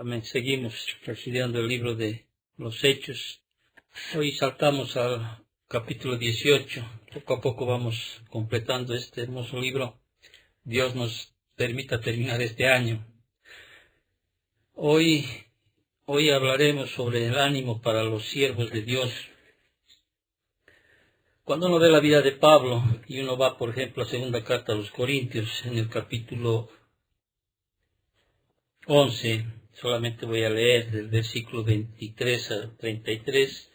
Amén. Seguimos estudiando el libro de los Hechos. Hoy saltamos al capítulo 18. Poco a poco vamos completando este hermoso libro. Dios nos permita terminar este año. Hoy hablaremos sobre el ánimo para los siervos de Dios. Cuando uno ve la vida de Pablo y uno va, por ejemplo, a la segunda carta a los Corintios, en el capítulo 11, solamente voy a leer del versículo 23 al 33.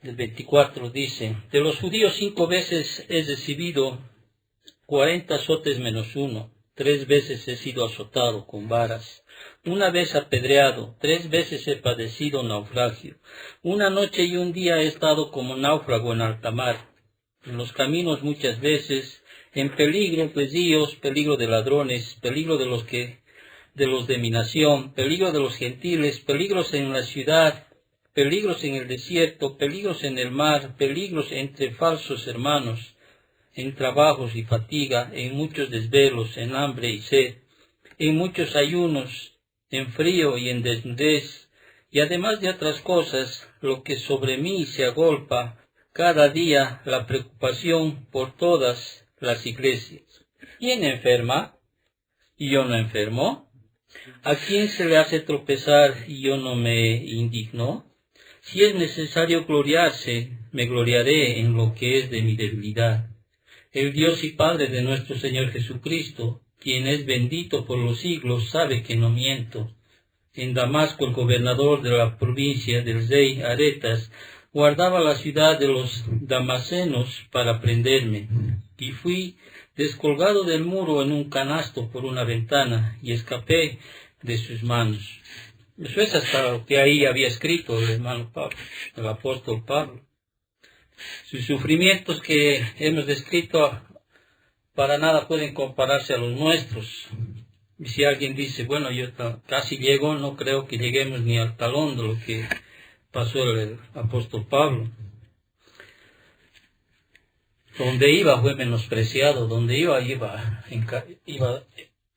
Del 24 dice: de los judíos 5 veces he recibido 40 azotes menos uno. 3 veces he sido azotado con varas, 1 vez apedreado, 3 veces he padecido naufragio. 1 noche y 1 día he estado como náufrago en alta mar, en los caminos muchas veces, en peligro de ríos, peligro de ladrones, peligro de los de mi nación, peligro de los gentiles, peligros en la ciudad, peligros en el desierto, peligros en el mar, peligros entre falsos hermanos, en trabajos y fatiga, en muchos desvelos, en hambre y sed, en muchos ayunos, en frío y en desnudez, y además de otras cosas, lo que sobre mí se agolpa cada día, la preocupación por todas las iglesias. ¿Quién enferma y yo no enfermo? ¿A quién se le hace tropezar y yo no me indigno? Si es necesario gloriarse, me gloriaré en lo que es de mi debilidad. El Dios y Padre de nuestro Señor Jesucristo, quien es bendito por los siglos, sabe que no miento. En Damasco el gobernador de la provincia del rey Aretas guardaba la ciudad de los damasenos para prenderme, y fui descolgado del muro en un canasto por una ventana, y escapé de sus manos. Eso es hasta lo que ahí había escrito el hermano Pablo, el apóstol Pablo. Sus sufrimientos que hemos descrito para nada pueden compararse a los nuestros. Y si alguien dice, bueno, yo casi llego, no creo que lleguemos ni al talón de lo que pasó el apóstol Pablo. Donde iba fue menospreciado, donde iba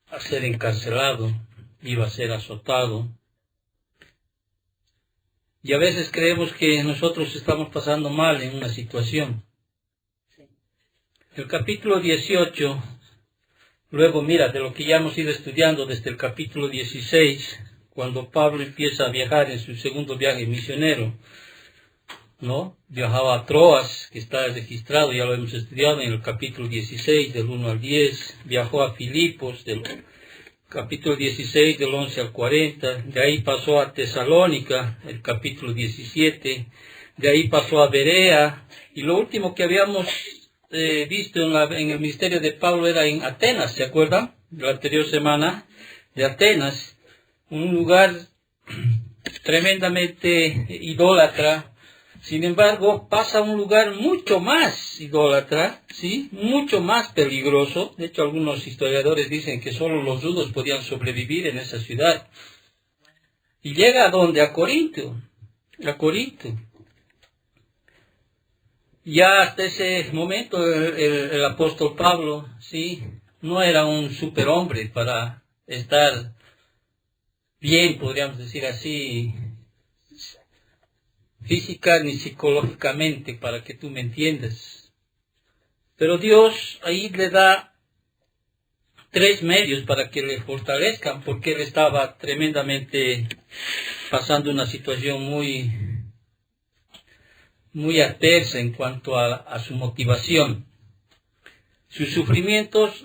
a ser encarcelado, iba a ser azotado. Y a veces creemos que nosotros estamos pasando mal en una situación. El capítulo 18, luego mira, de lo que ya hemos ido estudiando desde el capítulo 16, cuando Pablo empieza a viajar en su segundo viaje misionero, ¿no? Viajaba a Troas, que está registrado, ya lo hemos estudiado en el capítulo 16, del 1 al 10, viajó a Filipos, del capítulo 16, del 11 al 40, de ahí pasó a Tesalónica, el capítulo 17, de ahí pasó a Berea, y lo último que habíamos visto en el ministerio de Pablo era en Atenas, ¿se acuerdan? La anterior semana, de Atenas, un lugar tremendamente idólatra. Sin embargo, pasa a un lugar mucho más idólatra, ¿sí? Mucho más peligroso. De hecho, algunos historiadores dicen que solo los judíos podían sobrevivir en esa ciudad. Y llega a donde? A Corinto. A Corinto. Ya hasta ese momento el apóstol Pablo, ¿sí? No era un superhombre para estar bien, podríamos decir así, física ni psicológicamente, para que tú me entiendas. Pero Dios ahí le da 3 medios para que le fortalezcan, porque él estaba tremendamente pasando una situación muy adversa en cuanto a su motivación. Sus sufrimientos,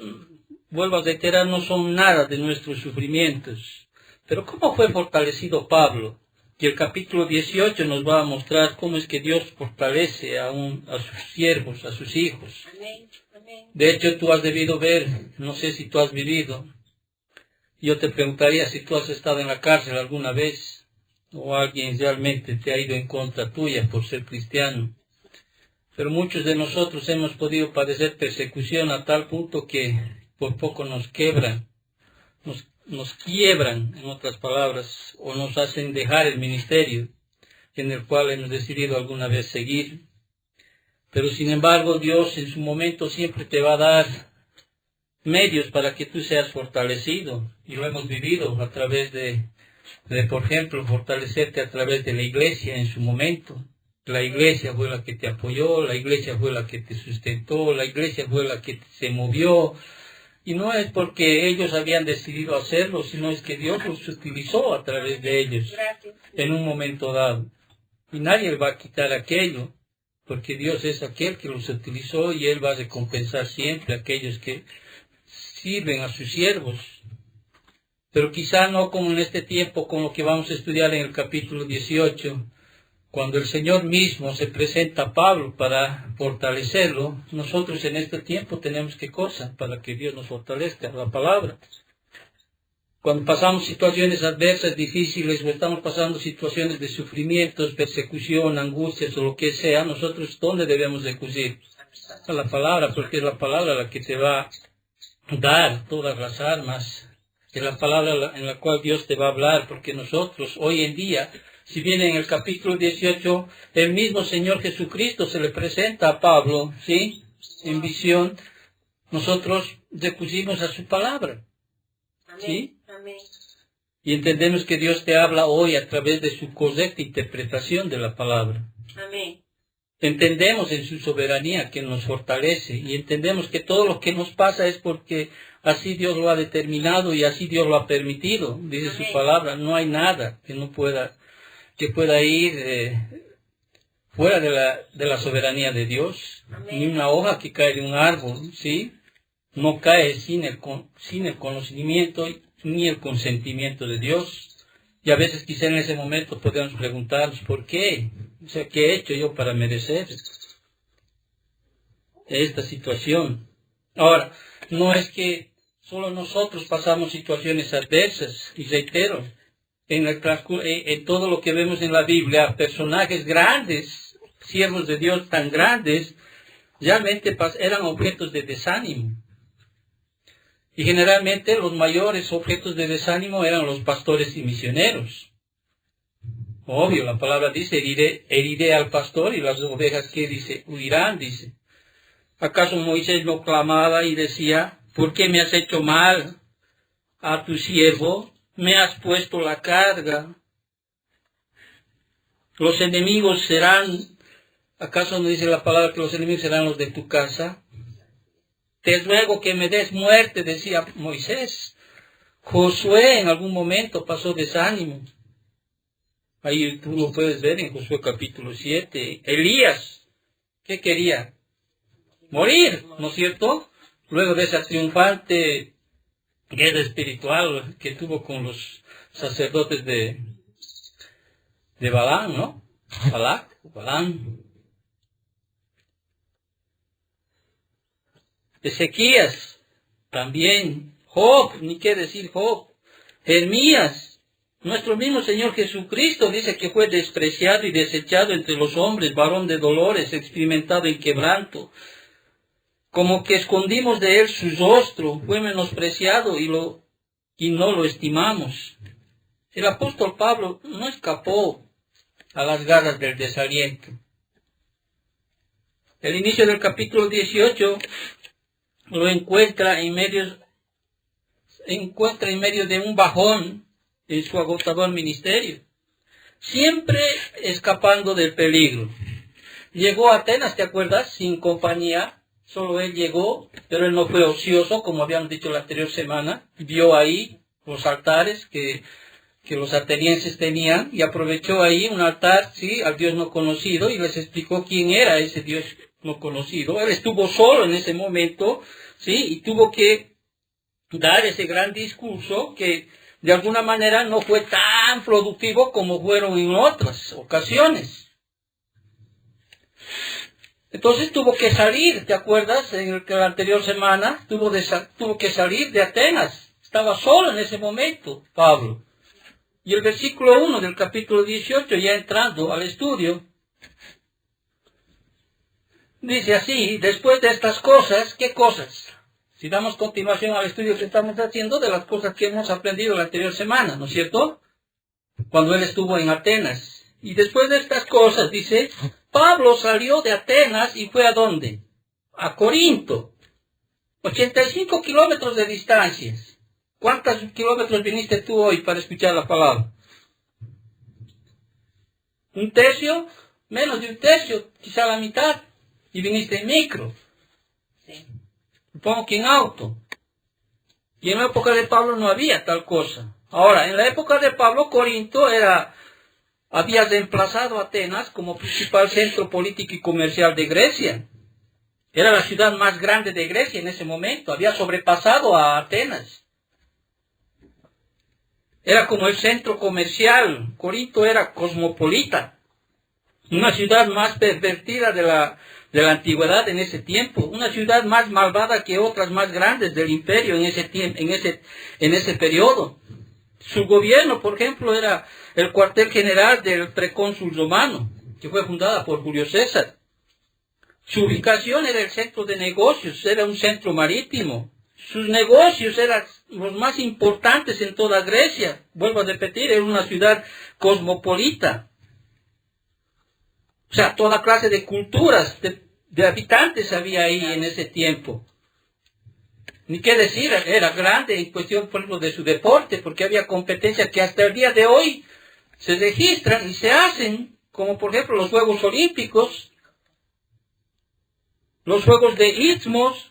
vuelvo a reiterar, no son nada de nuestros sufrimientos. Pero ¿cómo fue fortalecido Pablo? Y el capítulo 18 nos va a mostrar cómo es que Dios fortalece a sus siervos, a sus hijos. De hecho, tú has debido ver, no sé si tú has vivido, yo te preguntaría si tú has estado en la cárcel alguna vez, o alguien realmente te ha ido en contra tuya por ser cristiano. Pero muchos de nosotros hemos podido padecer persecución a tal punto que por poco nos quebran. Nos quiebran, en otras palabras, o nos hacen dejar el ministerio en el cual hemos decidido alguna vez seguir. Pero sin embargo, Dios en su momento siempre te va a dar medios para que tú seas fortalecido. Y lo hemos vivido a través de, por ejemplo, fortalecerte a través de la iglesia en su momento. La iglesia fue la que te apoyó, la iglesia fue la que te sustentó, la iglesia fue la que se movió. Y no es porque ellos habían decidido hacerlo, sino es que Dios los utilizó a través de ellos en un momento dado. Y nadie va a quitar aquello, porque Dios es aquel que los utilizó y Él va a recompensar siempre a aquellos que sirven a sus siervos. Pero quizá no como en este tiempo, con lo que vamos a estudiar en el capítulo 18, cuando el Señor mismo se presenta a Pablo para fortalecerlo. Nosotros en este tiempo tenemos ¿qué cosa? Para que Dios nos fortalezca, la palabra. Cuando pasamos situaciones adversas, difíciles, o estamos pasando situaciones de sufrimientos, persecución, angustias o lo que sea, nosotros ¿dónde debemos de acudir? A la palabra, porque es la palabra la que te va a dar todas las armas. Es la palabra en la cual Dios te va a hablar, porque nosotros hoy en día, si bien en el capítulo 18, el mismo Señor Jesucristo se le presenta a Pablo, ¿sí? En visión, nosotros recurrimos a su palabra, ¿sí? Amén. Y entendemos que Dios te habla hoy a través de su correcta interpretación de la palabra. Amén. Entendemos en su soberanía que nos fortalece y entendemos que todo lo que nos pasa es porque así Dios lo ha determinado y así Dios lo ha permitido. Dice su palabra, no hay nada que no pueda ir fuera de la soberanía de Dios. Amén. Ni una hoja que cae de un árbol, ¿sí? No cae sin el conocimiento ni el consentimiento de Dios. Y a veces quizá en ese momento podemos preguntarnos, ¿por qué? O sea, ¿qué he hecho yo para merecer esta situación? Ahora, no es que solo nosotros pasamos situaciones adversas, y reitero, en todo lo que vemos en la Biblia, personajes grandes, siervos de Dios tan grandes, realmente eran objetos de desánimo. Y generalmente los mayores objetos de desánimo eran los pastores y misioneros. Obvio, la palabra dice, heriré al pastor y las ovejas que dice, huirán, dice. ¿Acaso Moisés no clamaba y decía, ¿por qué me has hecho mal a tu siervo? Me has puesto la carga. Los enemigos serán, ¿acaso no dice la palabra que los enemigos serán los de tu casa? Te ruego que me des muerte, decía Moisés. Josué en algún momento pasó desánimo. Ahí tú lo puedes ver en Josué capítulo 7. Elías, ¿qué quería? Morir, ¿no es cierto? Luego de esa triunfante guerra espiritual que tuvo con los sacerdotes de Balaam, ¿no? Balaam. Ezequías, también. Job, ni qué decir Job. Jeremías, nuestro mismo Señor Jesucristo dice que fue despreciado y desechado entre los hombres, varón de dolores, experimentado en quebranto. Como que escondimos de él su rostro, fue menospreciado y no lo estimamos. El apóstol Pablo no escapó a las garras del desaliento. El inicio del capítulo 18 lo encuentra en medio de un bajón en su agotador ministerio, siempre escapando del peligro. Llegó a Atenas, ¿te acuerdas? Sin compañía, solo él llegó, pero él no fue ocioso, como habíamos dicho la anterior semana. Vio ahí los altares que los atenienses tenían y aprovechó ahí un altar, sí, al Dios no conocido, y les explicó quién era ese Dios no conocido. Él estuvo solo en ese momento, sí, y tuvo que dar ese gran discurso que de alguna manera no fue tan productivo como fueron en otras ocasiones. Entonces tuvo que salir, ¿te acuerdas? En la anterior semana tuvo que salir de Atenas. Estaba solo en ese momento, Pablo. Y el versículo 1 del capítulo 18, ya entrando al estudio, dice así, después de estas cosas, ¿qué cosas? Si damos continuación al estudio que estamos haciendo de las cosas que hemos aprendido la anterior semana, ¿no es cierto? Cuando él estuvo en Atenas. Y después de estas cosas, dice, Pablo salió de Atenas y fue ¿a dónde? A Corinto. 85 kilómetros de distancias. ¿Cuántos kilómetros viniste tú hoy para escuchar la palabra? ¿Un tercio? Menos de un tercio, quizá la mitad. Y viniste en micro. Sí. Supongo que en auto. Y en la época de Pablo no había tal cosa. Ahora, en la época de Pablo, Corinto había reemplazado a Atenas como principal centro político y comercial de Grecia. Era la ciudad más grande de Grecia en ese momento. Había sobrepasado a Atenas. Era como el centro comercial. Corinto era cosmopolita. Una ciudad más pervertida de la antigüedad en ese tiempo. Una ciudad más malvada que otras más grandes del imperio en ese periodo. Su gobierno, por ejemplo, era el cuartel general del precónsul romano, que fue fundada por Julio César. Su ubicación era el centro de negocios, era un centro marítimo. Sus negocios eran los más importantes en toda Grecia. Vuelvo a repetir, era una ciudad cosmopolita. O sea, toda clase de culturas, de habitantes había ahí en ese tiempo. Ni qué decir, era grande en cuestión, por ejemplo, de su deporte, porque había competencias que hasta el día de hoy se registran y se hacen, como por ejemplo los Juegos Olímpicos, los Juegos de Istmos.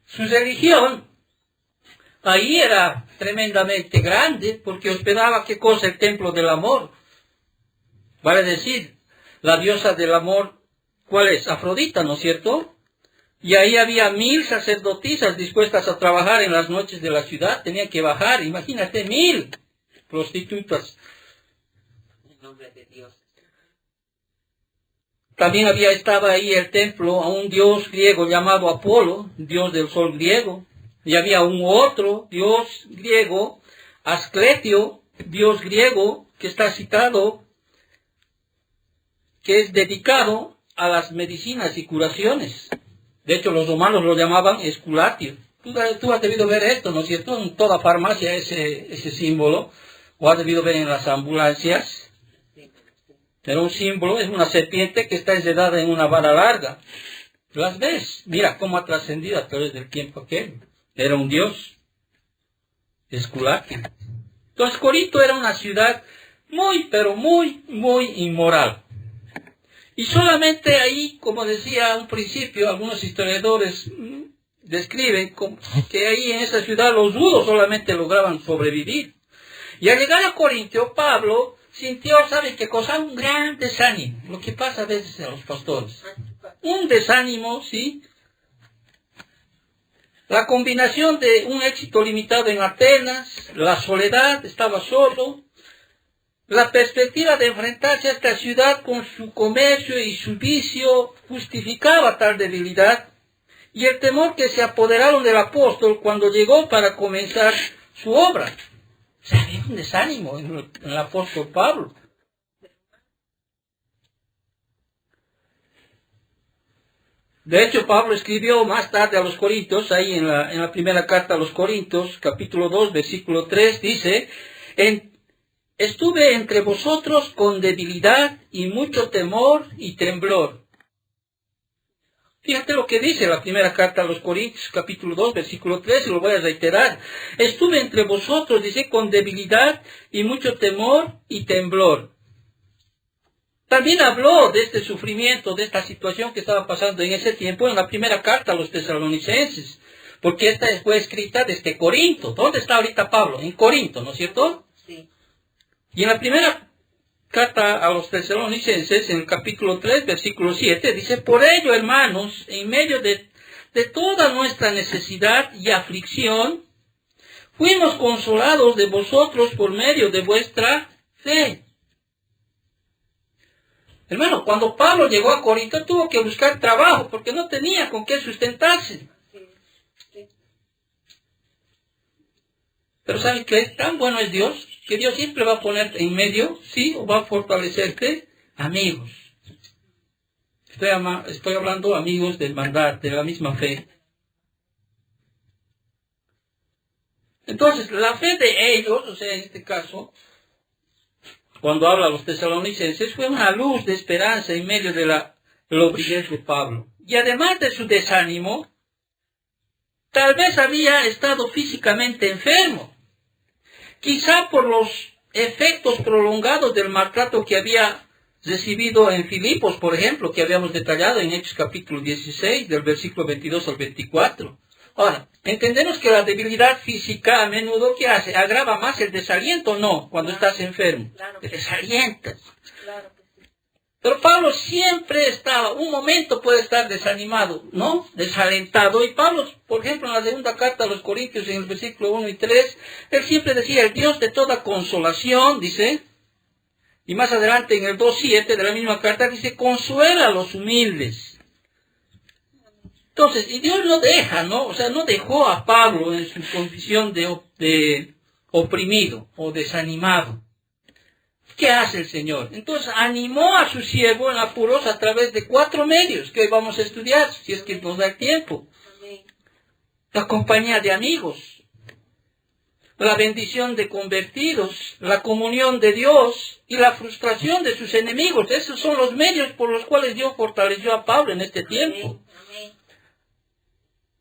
Su religión ahí era tremendamente grande, porque hospedaba, ¿qué cosa? El templo del amor. Vale decir, la diosa del amor, ¿cuál es? Afrodita, ¿no es cierto? Y ahí había 1000 sacerdotisas dispuestas a trabajar en las noches de la ciudad. Tenían que bajar, imagínate, 1000 prostitutas. En nombre de Dios. También estaba ahí el templo a un dios griego llamado Apolo, dios del sol griego. Y había un otro dios griego, Asclepio, dios griego, que está citado, que es dedicado a las medicinas y curaciones. De hecho, los romanos lo llamaban Esculatio. Tú has debido ver esto, ¿no es cierto? En toda farmacia ese símbolo, o has debido ver en las ambulancias. Era un símbolo, es una serpiente que está enredada en una vara larga. ¿Las ves? Mira cómo ha trascendido a través del tiempo aquel. Era un dios. Esculatio. Entonces, Corinto era una ciudad muy, pero muy, muy inmoral. Y solamente ahí, como decía a un principio, algunos historiadores describen que ahí en esa ciudad los judíos solamente lograban sobrevivir. Y al llegar a Corinto, Pablo sintió, ¿saben qué cosa? Un gran desánimo. Lo que pasa a veces a los pastores. Un desánimo, ¿sí? La combinación de un éxito limitado en Atenas, la soledad, estaba solo. La perspectiva de enfrentarse a esta ciudad con su comercio y su vicio justificaba tal debilidad, y el temor que se apoderaron del apóstol cuando llegó para comenzar su obra. O sea, había un desánimo en el apóstol Pablo. De hecho, Pablo escribió más tarde a los Corintios, ahí en la primera carta a los Corintios, capítulo 2, versículo 3, dice: estuve entre vosotros con debilidad y mucho temor y temblor. Fíjate lo que dice la primera carta a los Corintios, capítulo 2, versículo 3, y lo voy a reiterar. Estuve entre vosotros, dice, con debilidad y mucho temor y temblor. También habló de este sufrimiento, de esta situación que estaba pasando en ese tiempo en la primera carta a los tesalonicenses, porque esta fue escrita desde Corinto. ¿Dónde está ahorita Pablo? En Corinto, ¿no es cierto? Sí. Y en la primera carta a los tesalonicenses, en el capítulo 3, versículo 7, dice: por ello, hermanos, en medio de toda nuestra necesidad y aflicción, fuimos consolados de vosotros por medio de vuestra fe. Hermano, cuando Pablo llegó a Corinto tuvo que buscar trabajo porque no tenía con qué sustentarse. Pero ¿saben qué? Tan bueno es Dios que Dios siempre va a poner en medio, ¿sí? O va a fortalecerte amigos. Estoy hablando amigos de hermandad, de la misma fe. Entonces, la fe de ellos, o sea, en este caso, cuando habla a los tesalonicenses, fue una luz de esperanza en medio de la obediencia de Pablo. Y además de su desánimo, tal vez había estado físicamente enfermo, quizá por los efectos prolongados del maltrato que había recibido en Filipos, por ejemplo, que habíamos detallado en Hechos capítulo 16, del versículo 22 al 24. Ahora, entendemos que la debilidad física a menudo, ¿qué hace? ¿Agrava más el desaliento o no cuando estás enfermo? Te desalientas. Pero Pablo siempre estaba, un momento puede estar desanimado, ¿no? Desalentado. Y Pablo, por ejemplo, en la segunda carta a los Corintios, en el versículo 1 y 3, él siempre decía, el Dios de toda consolación, dice, y más adelante en el 2.7 de la misma carta, dice, consuela a los humildes. Entonces, y Dios no deja, ¿no? O sea, no dejó a Pablo en su condición de oprimido o desanimado. ¿Qué hace el Señor? Entonces animó a su siervo en apuros a través de 4 medios que hoy vamos a estudiar, si es que nos da el tiempo. La compañía de amigos, la bendición de convertidos, la comunión de Dios y la frustración de sus enemigos. Esos son los medios por los cuales Dios fortaleció a Pablo en este tiempo.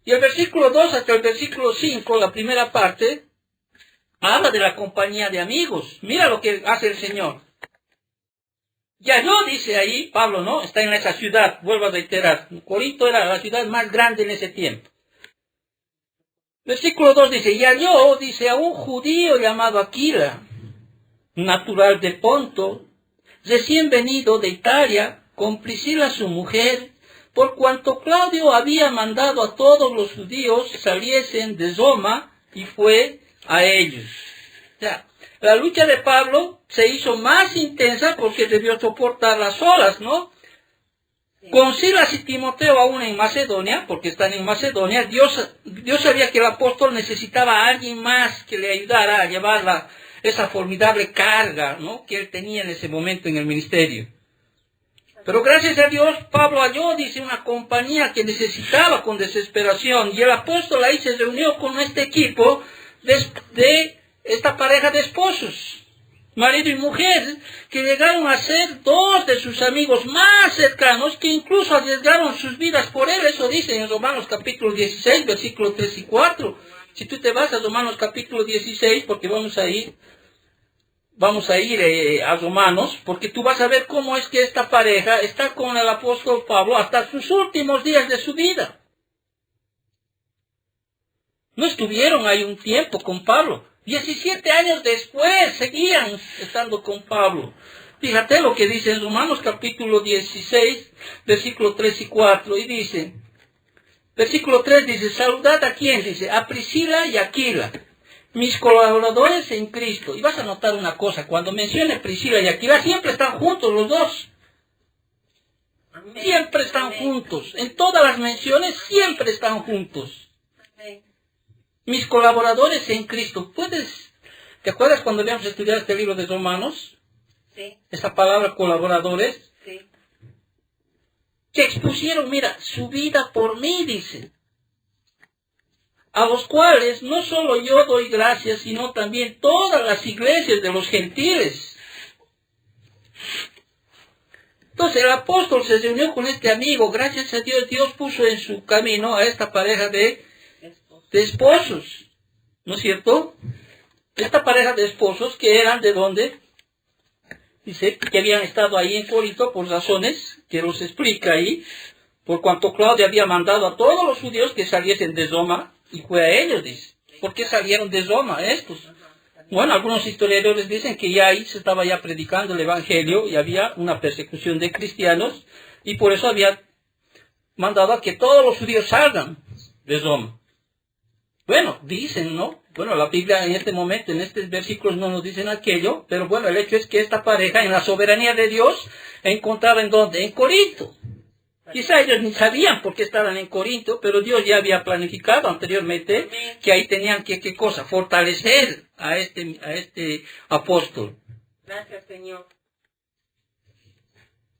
Y el versículo 2 hasta el versículo 5, la primera parte, habla de la compañía de amigos. Mira lo que hace el Señor. Ya yo, dice ahí, Pablo, ¿no? Está en esa ciudad, vuelvo a reiterar. Corinto era la ciudad más grande en ese tiempo. Versículo 2 dice, ya yo, dice, a un judío llamado Aquila, natural de Ponto, recién venido de Italia, con Priscila su mujer, por cuanto Claudio había mandado a todos los judíos que saliesen de Roma, y fue a ellos. O sea, la lucha de Pablo se hizo más intensa porque debió soportar las olas, ¿no? Sí. Con Silas y Timoteo aún en Macedonia, porque están en Macedonia, Dios sabía que el apóstol necesitaba a alguien más que le ayudara a llevar esa formidable carga, ¿no?, que él tenía en ese momento en el ministerio. Pero gracias a Dios, Pablo halló, dice, una compañía que necesitaba con desesperación, y el apóstol ahí se reunió con este equipo de esta pareja de esposos, marido y mujer, que llegaron a ser 2 de sus amigos más cercanos, que incluso arriesgaron sus vidas por él. Eso dice en Romanos capítulo 16, versículos 3 y 4. Si tú te vas a Romanos capítulo 16, porque vamos a ir a Romanos, porque tú vas a ver cómo es que esta pareja está con el apóstol Pablo hasta sus últimos días de su vida. No estuvieron ahí un tiempo con Pablo. 17 años después seguían estando con Pablo. Fíjate lo que dice en Romanos capítulo 16, versículos 3 y 4. Y dice, versículo 3 dice, saludad a quién, dice, a Priscila y Aquila, mis colaboradores en Cristo. Y vas a notar una cosa, cuando mencione Priscila y Aquila, siempre están juntos los dos. Siempre están juntos. En todas las menciones siempre están juntos. Mis colaboradores en Cristo. ¿Te acuerdas cuando habíamos estudiado este libro de Romanos? Sí. Esa palabra colaboradores. Sí. Que expusieron, mira, su vida por mí, dice. A los cuales no solo yo doy gracias, sino también todas las iglesias de los gentiles. Entonces el apóstol se reunió con este amigo. Gracias a Dios, Dios puso en su camino a esta pareja de esposos, ¿no es cierto? Esta pareja de esposos que eran de dónde, dice que habían estado ahí en Corinto por razones que los explica ahí, por cuanto Claudio había mandado a todos los judíos que saliesen de Roma, y fue a ellos, dice. ¿Por qué salieron de Roma estos? Bueno, algunos historiadores dicen que ya ahí se estaba ya predicando el evangelio y había una persecución de cristianos, y por eso había mandado a que todos los judíos salgan de Roma. Bueno, dicen, ¿no? Bueno, la Biblia en este momento, en estos versículos no nos dicen aquello, pero bueno, el hecho es que esta pareja, en la soberanía de Dios, encontraba en ¿dónde? En Corinto. Quizá ellos ni sabían por qué estaban en Corinto, pero Dios ya había planificado anteriormente que ahí tenían que, ¿qué cosa? Fortalecer a este apóstol. Gracias, Señor.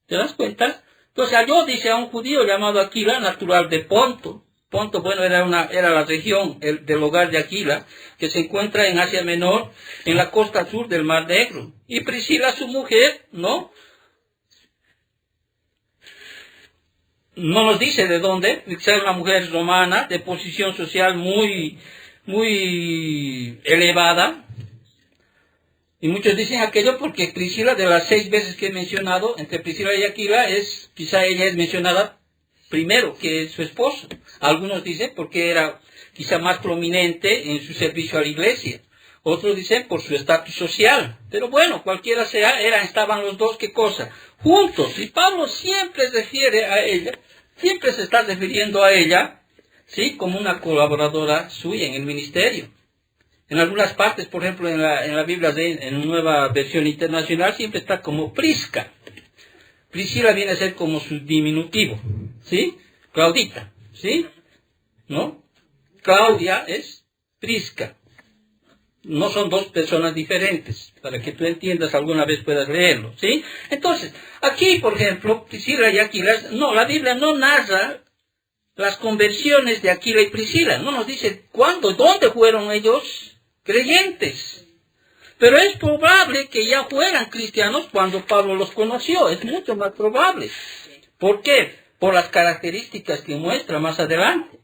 ¿Te das cuenta? Entonces halló, dice, a un judío llamado Aquila, natural de Ponto. Ponto, bueno, era la región del hogar de Aquila, que se encuentra en Asia Menor, en la costa sur del Mar Negro. Y Priscila, su mujer, ¿no? no nos dice de dónde, quizás una mujer romana de posición social muy elevada. Y muchos dicen aquello porque Priscila, de las 6 veces que he mencionado, entre Priscila y Aquila, quizá ella es mencionada primero que su esposo. Algunos dicen porque era quizá más prominente en su servicio a la iglesia. Otros dicen por su estatus social. Pero bueno, cualquiera sea, estaban los dos, ¿qué cosa? Juntos. Y Pablo siempre se refiere a ella, siempre se está refiriendo a ella, ¿sí? Como una colaboradora suya en el ministerio. En algunas partes, por ejemplo, en la Biblia, en Nueva Versión Internacional, siempre está como Prisca. Priscila viene a ser como su diminutivo, ¿sí? Claudita, ¿sí? ¿No? Claudia es Prisca. No son dos personas diferentes, para que tú entiendas, alguna vez puedas leerlo, ¿sí? Entonces, aquí, por ejemplo, Priscila y Aquila, no, la Biblia no narra las conversiones de Aquila y Priscila, no nos dice cuándo, dónde fueron ellos creyentes. Pero es probable que ya fueran cristianos cuando Pablo los conoció, es mucho más probable. ¿Por qué? Por las características que muestra más adelante.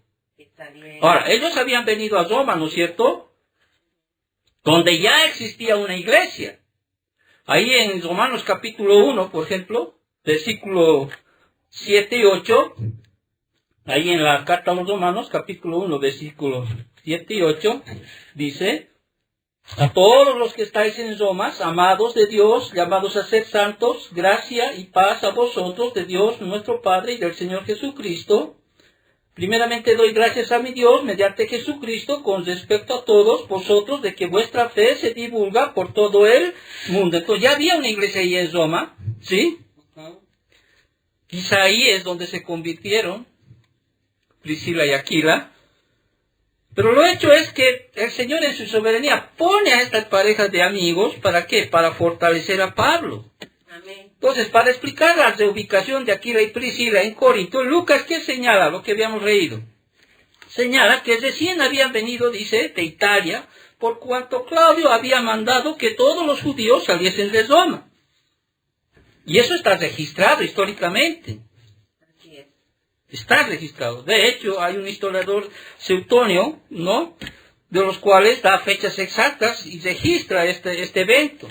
Ahora, ellos habían venido a Roma, ¿no es cierto?, donde ya existía una iglesia. Ahí en Romanos capítulo 1, por ejemplo, versículo 7 y 8, ahí en la carta a los Romanos, capítulo 1, versículos 7 y 8, dice: a todos los que estáis en Roma, amados de Dios, llamados a ser santos, gracia y paz a vosotros de Dios nuestro Padre y del Señor Jesucristo. Primeramente doy gracias a mi Dios mediante Jesucristo con respecto a todos vosotros de que vuestra fe se divulga por todo el mundo. Entonces ya había una iglesia ahí en Roma, ¿sí? Quizá ahí es donde se convirtieron Priscila y Aquila. Pero lo hecho es que el Señor en su soberanía pone a estas parejas de amigos, ¿para qué? Para fortalecer a Pablo. Amén. Entonces, para explicar la reubicación de Aquila y Priscila en Corinto, Lucas, ¿qué señala? Lo que habíamos leído. Señala que recién habían venido, dice, de Italia, por cuanto Claudio había mandado que todos los judíos saliesen de Roma. Y eso está registrado históricamente. Está registrado. De hecho, hay un historiador, Suetonio, ¿no?, de los cuales da fechas exactas y registra este evento.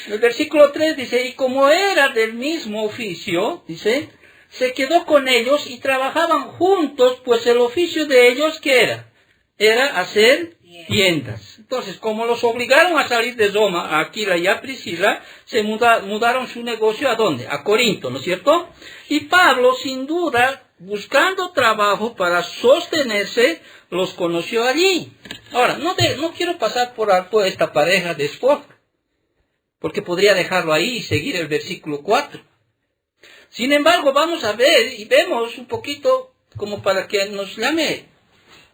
El versículo 3 dice: y como era del mismo oficio, dice, se quedó con ellos y trabajaban juntos, pues el oficio de ellos, ¿qué era? Era hacer tiendas. Entonces, como los obligaron a salir de Roma, a Aquila y a Priscila, se mudaron su negocio ¿a dónde? A Corinto, ¿no es cierto? Y Pablo, sin duda, buscando trabajo para sostenerse, los conoció allí. Ahora, no quiero pasar por alto esta pareja de esposa, porque podría dejarlo ahí y seguir el versículo 4. Sin embargo, vamos a ver y vemos un poquito como para que nos llame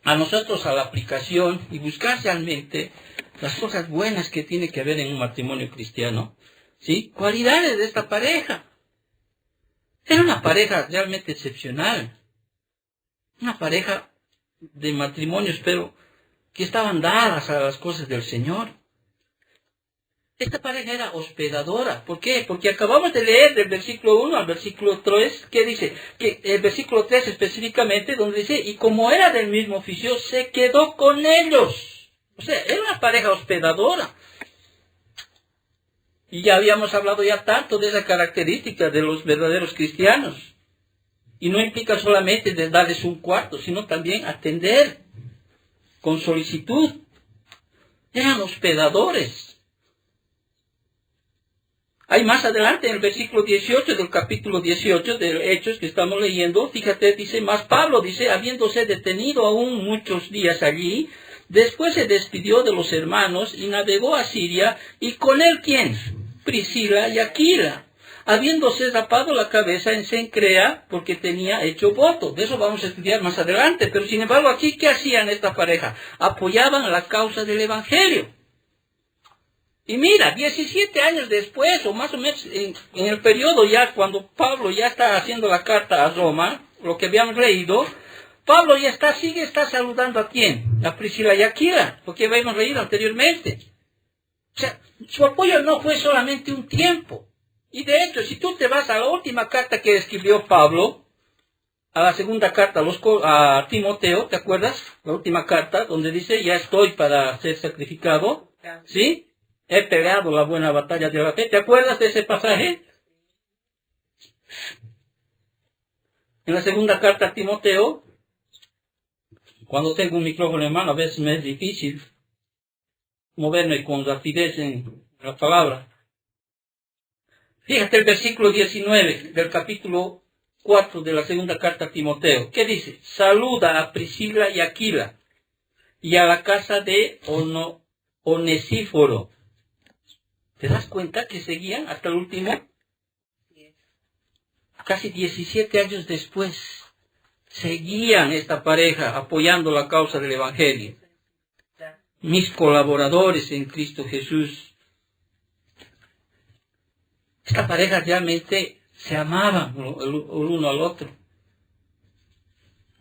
a nosotros a la aplicación y buscar realmente las cosas buenas que tiene que haber en un matrimonio cristiano, ¿sí? Cualidades de esta pareja. Era una pareja realmente excepcional. Una pareja de matrimonios, pero que estaban dadas a las cosas del Señor. Esta pareja era hospedadora. ¿Por qué? Porque acabamos de leer del versículo 1 al versículo 3, que dice, que el versículo 3 específicamente, donde dice, y como era del mismo oficio, se quedó con ellos. O sea, era una pareja hospedadora. Y ya habíamos hablado ya tanto de esa característica de los verdaderos cristianos. Y no implica solamente de darles un cuarto, sino también atender con solicitud. Eran hospedadores. Hay más adelante en el versículo 18 del capítulo 18 de Hechos que estamos leyendo, fíjate, dice, más Pablo, dice, habiéndose detenido aún muchos días allí, después se despidió de los hermanos y navegó a Siria, y con él, ¿quién? Priscila y Aquila, habiéndose rapado la cabeza en Cencrea, porque tenía hecho voto. De eso vamos a estudiar más adelante, pero sin embargo aquí, ¿qué hacían esta pareja? Apoyaban la causa del Evangelio. Y mira, 17 años después, o más o menos en el periodo ya cuando Pablo ya está haciendo la carta a Roma, lo que habíamos leído, Pablo ya está saludando ¿a quién? A Priscila y Aquila, lo que habíamos leído anteriormente. O sea, su apoyo no fue solamente un tiempo. Y de hecho, si tú te vas a la última carta que escribió Pablo, a la segunda carta a Timoteo, ¿te acuerdas? La última carta, donde dice, ya estoy para ser sacrificado, ¿sí? He peleado la buena batalla de la fe. ¿Te acuerdas de ese pasaje? En la segunda carta a Timoteo, cuando tengo un micrófono en mano, a veces me es difícil moverme con rapidez en la palabra. Fíjate el versículo 19 del capítulo 4 de la segunda carta a Timoteo. ¿Qué dice? Saluda a Priscila y Aquila y a la casa de Onesíforo. ¿Te das cuenta que seguían hasta el último? Casi 17 años después, seguían esta pareja apoyando la causa del Evangelio. Mis colaboradores en Cristo Jesús. Esta pareja realmente se amaban el uno al otro.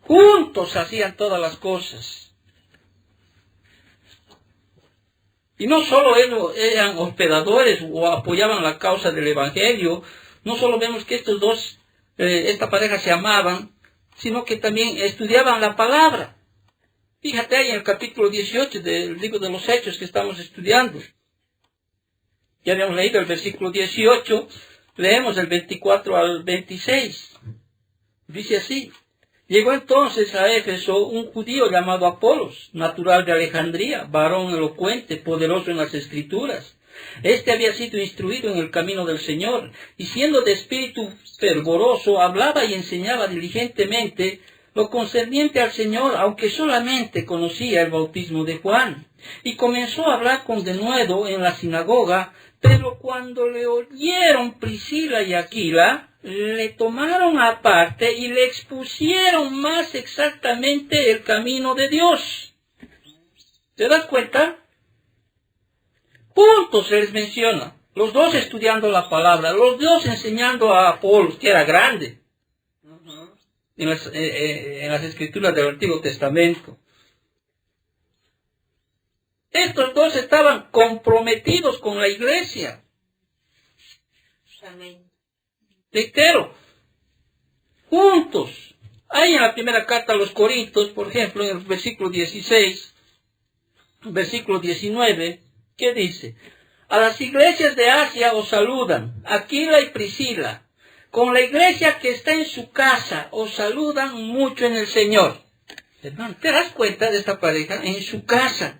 Juntos hacían todas las cosas. Y no solo ellos eran hospedadores o apoyaban la causa del Evangelio, no solo vemos que estos dos, esta pareja se amaban, sino que también estudiaban la palabra. Fíjate ahí en el capítulo 18 del libro de los Hechos que estamos estudiando. Ya habíamos leído el versículo 18, leemos el 24 al 26. Dice así: llegó entonces a Éfeso un judío llamado Apolos, natural de Alejandría, varón elocuente, poderoso en las Escrituras. Este había sido instruido en el camino del Señor, y siendo de espíritu fervoroso, hablaba y enseñaba diligentemente lo concerniente al Señor, aunque solamente conocía el bautismo de Juan. Y comenzó a hablar con denuedo en la sinagoga, pero cuando le oyeron Priscila y Aquila, le tomaron aparte y le expusieron más exactamente el camino de Dios. ¿Te das cuenta? Juntos se les menciona, los dos estudiando la palabra, los dos enseñando a Apolos, que era grande, en las escrituras del Antiguo Testamento. Estos dos estaban comprometidos con la iglesia. Amén. Reitero, juntos. Ahí en la primera carta a los Corintios, por ejemplo, en el versículo 16, versículo 19, ¿qué dice? A las iglesias de Asia os saludan, Aquila y Priscila. Con la iglesia que está en su casa os saludan mucho en el Señor. Hermano, ¿te das cuenta de esta pareja? En su casa.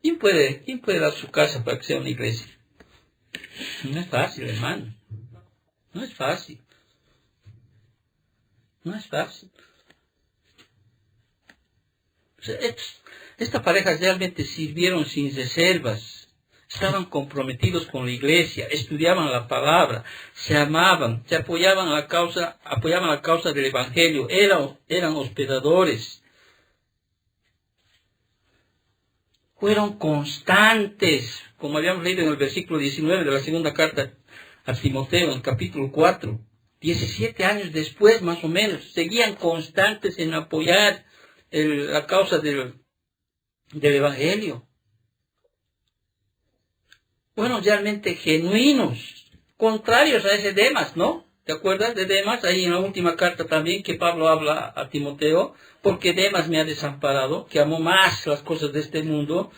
¿Quién puede dar su casa para que sea una iglesia? No es fácil, hermano. No es fácil. No es fácil. O sea, esta pareja realmente sirvieron sin reservas. Estaban comprometidos con la iglesia, estudiaban la palabra, se amaban, se apoyaban la causa del Evangelio, eran hospedadores. Fueron constantes, como habíamos leído en el versículo 19 de la segunda carta a Timoteo, en el capítulo 4. 17 años después, más o menos, seguían constantes en apoyar la causa del Evangelio. Fueron realmente genuinos, contrarios a ese Demas, ¿no? ¿Te acuerdas de Demas? Ahí en la última carta también que Pablo habla a Timoteo, porque Demas me ha desamparado, que amó más las cosas de este mundo.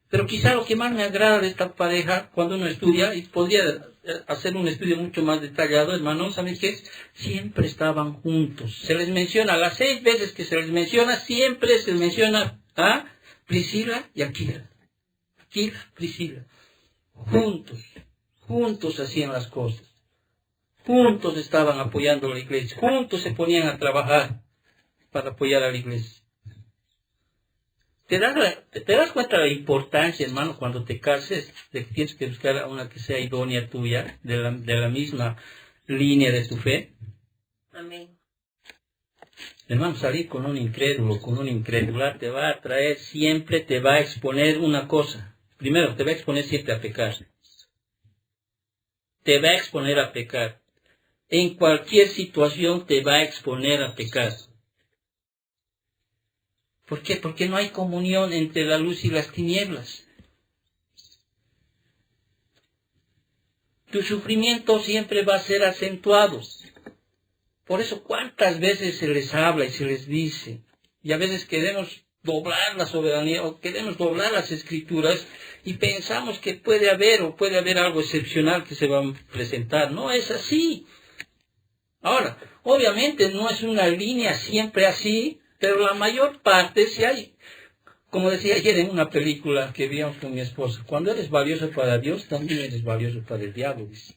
Pero quizá lo que más me agrada de esta pareja, cuando uno estudia, y podría hacer un estudio mucho más detallado, hermanos, ¿saben qué es? Siempre estaban juntos. Se les menciona, las 6 veces que se les menciona, siempre se les menciona a Priscila y Aquila. Aquila, Priscila. Juntos hacían las cosas. Juntos estaban apoyando a la iglesia. Juntos se ponían a trabajar para apoyar a la iglesia. ¿Te das cuenta de la importancia, hermano, cuando te cases, de que tienes que buscar a una que sea idónea tuya, de la misma línea de tu fe? Amén. Hermano, salir con un incrédulo, con una incrédula, te va a traer, siempre te va a exponer una cosa. Primero, te va a exponer siempre a pecar. Te va a exponer a pecar. En cualquier situación te va a exponer a pecar. ¿Por qué? Porque no hay comunión entre la luz y las tinieblas. tu sufrimiento siempre va a ser acentuado. Por eso, ¿cuántas veces se les habla y se les dice? Y a veces queremos doblar la soberanía o queremos doblar las escrituras y pensamos que puede haber algo excepcional que se va a presentar. No es así. Ahora, obviamente no es una línea siempre así, pero la mayor parte sí hay. Como decía ayer en una película que vimos con mi esposa, cuando eres valioso para Dios, también eres valioso para el diablo. Dice.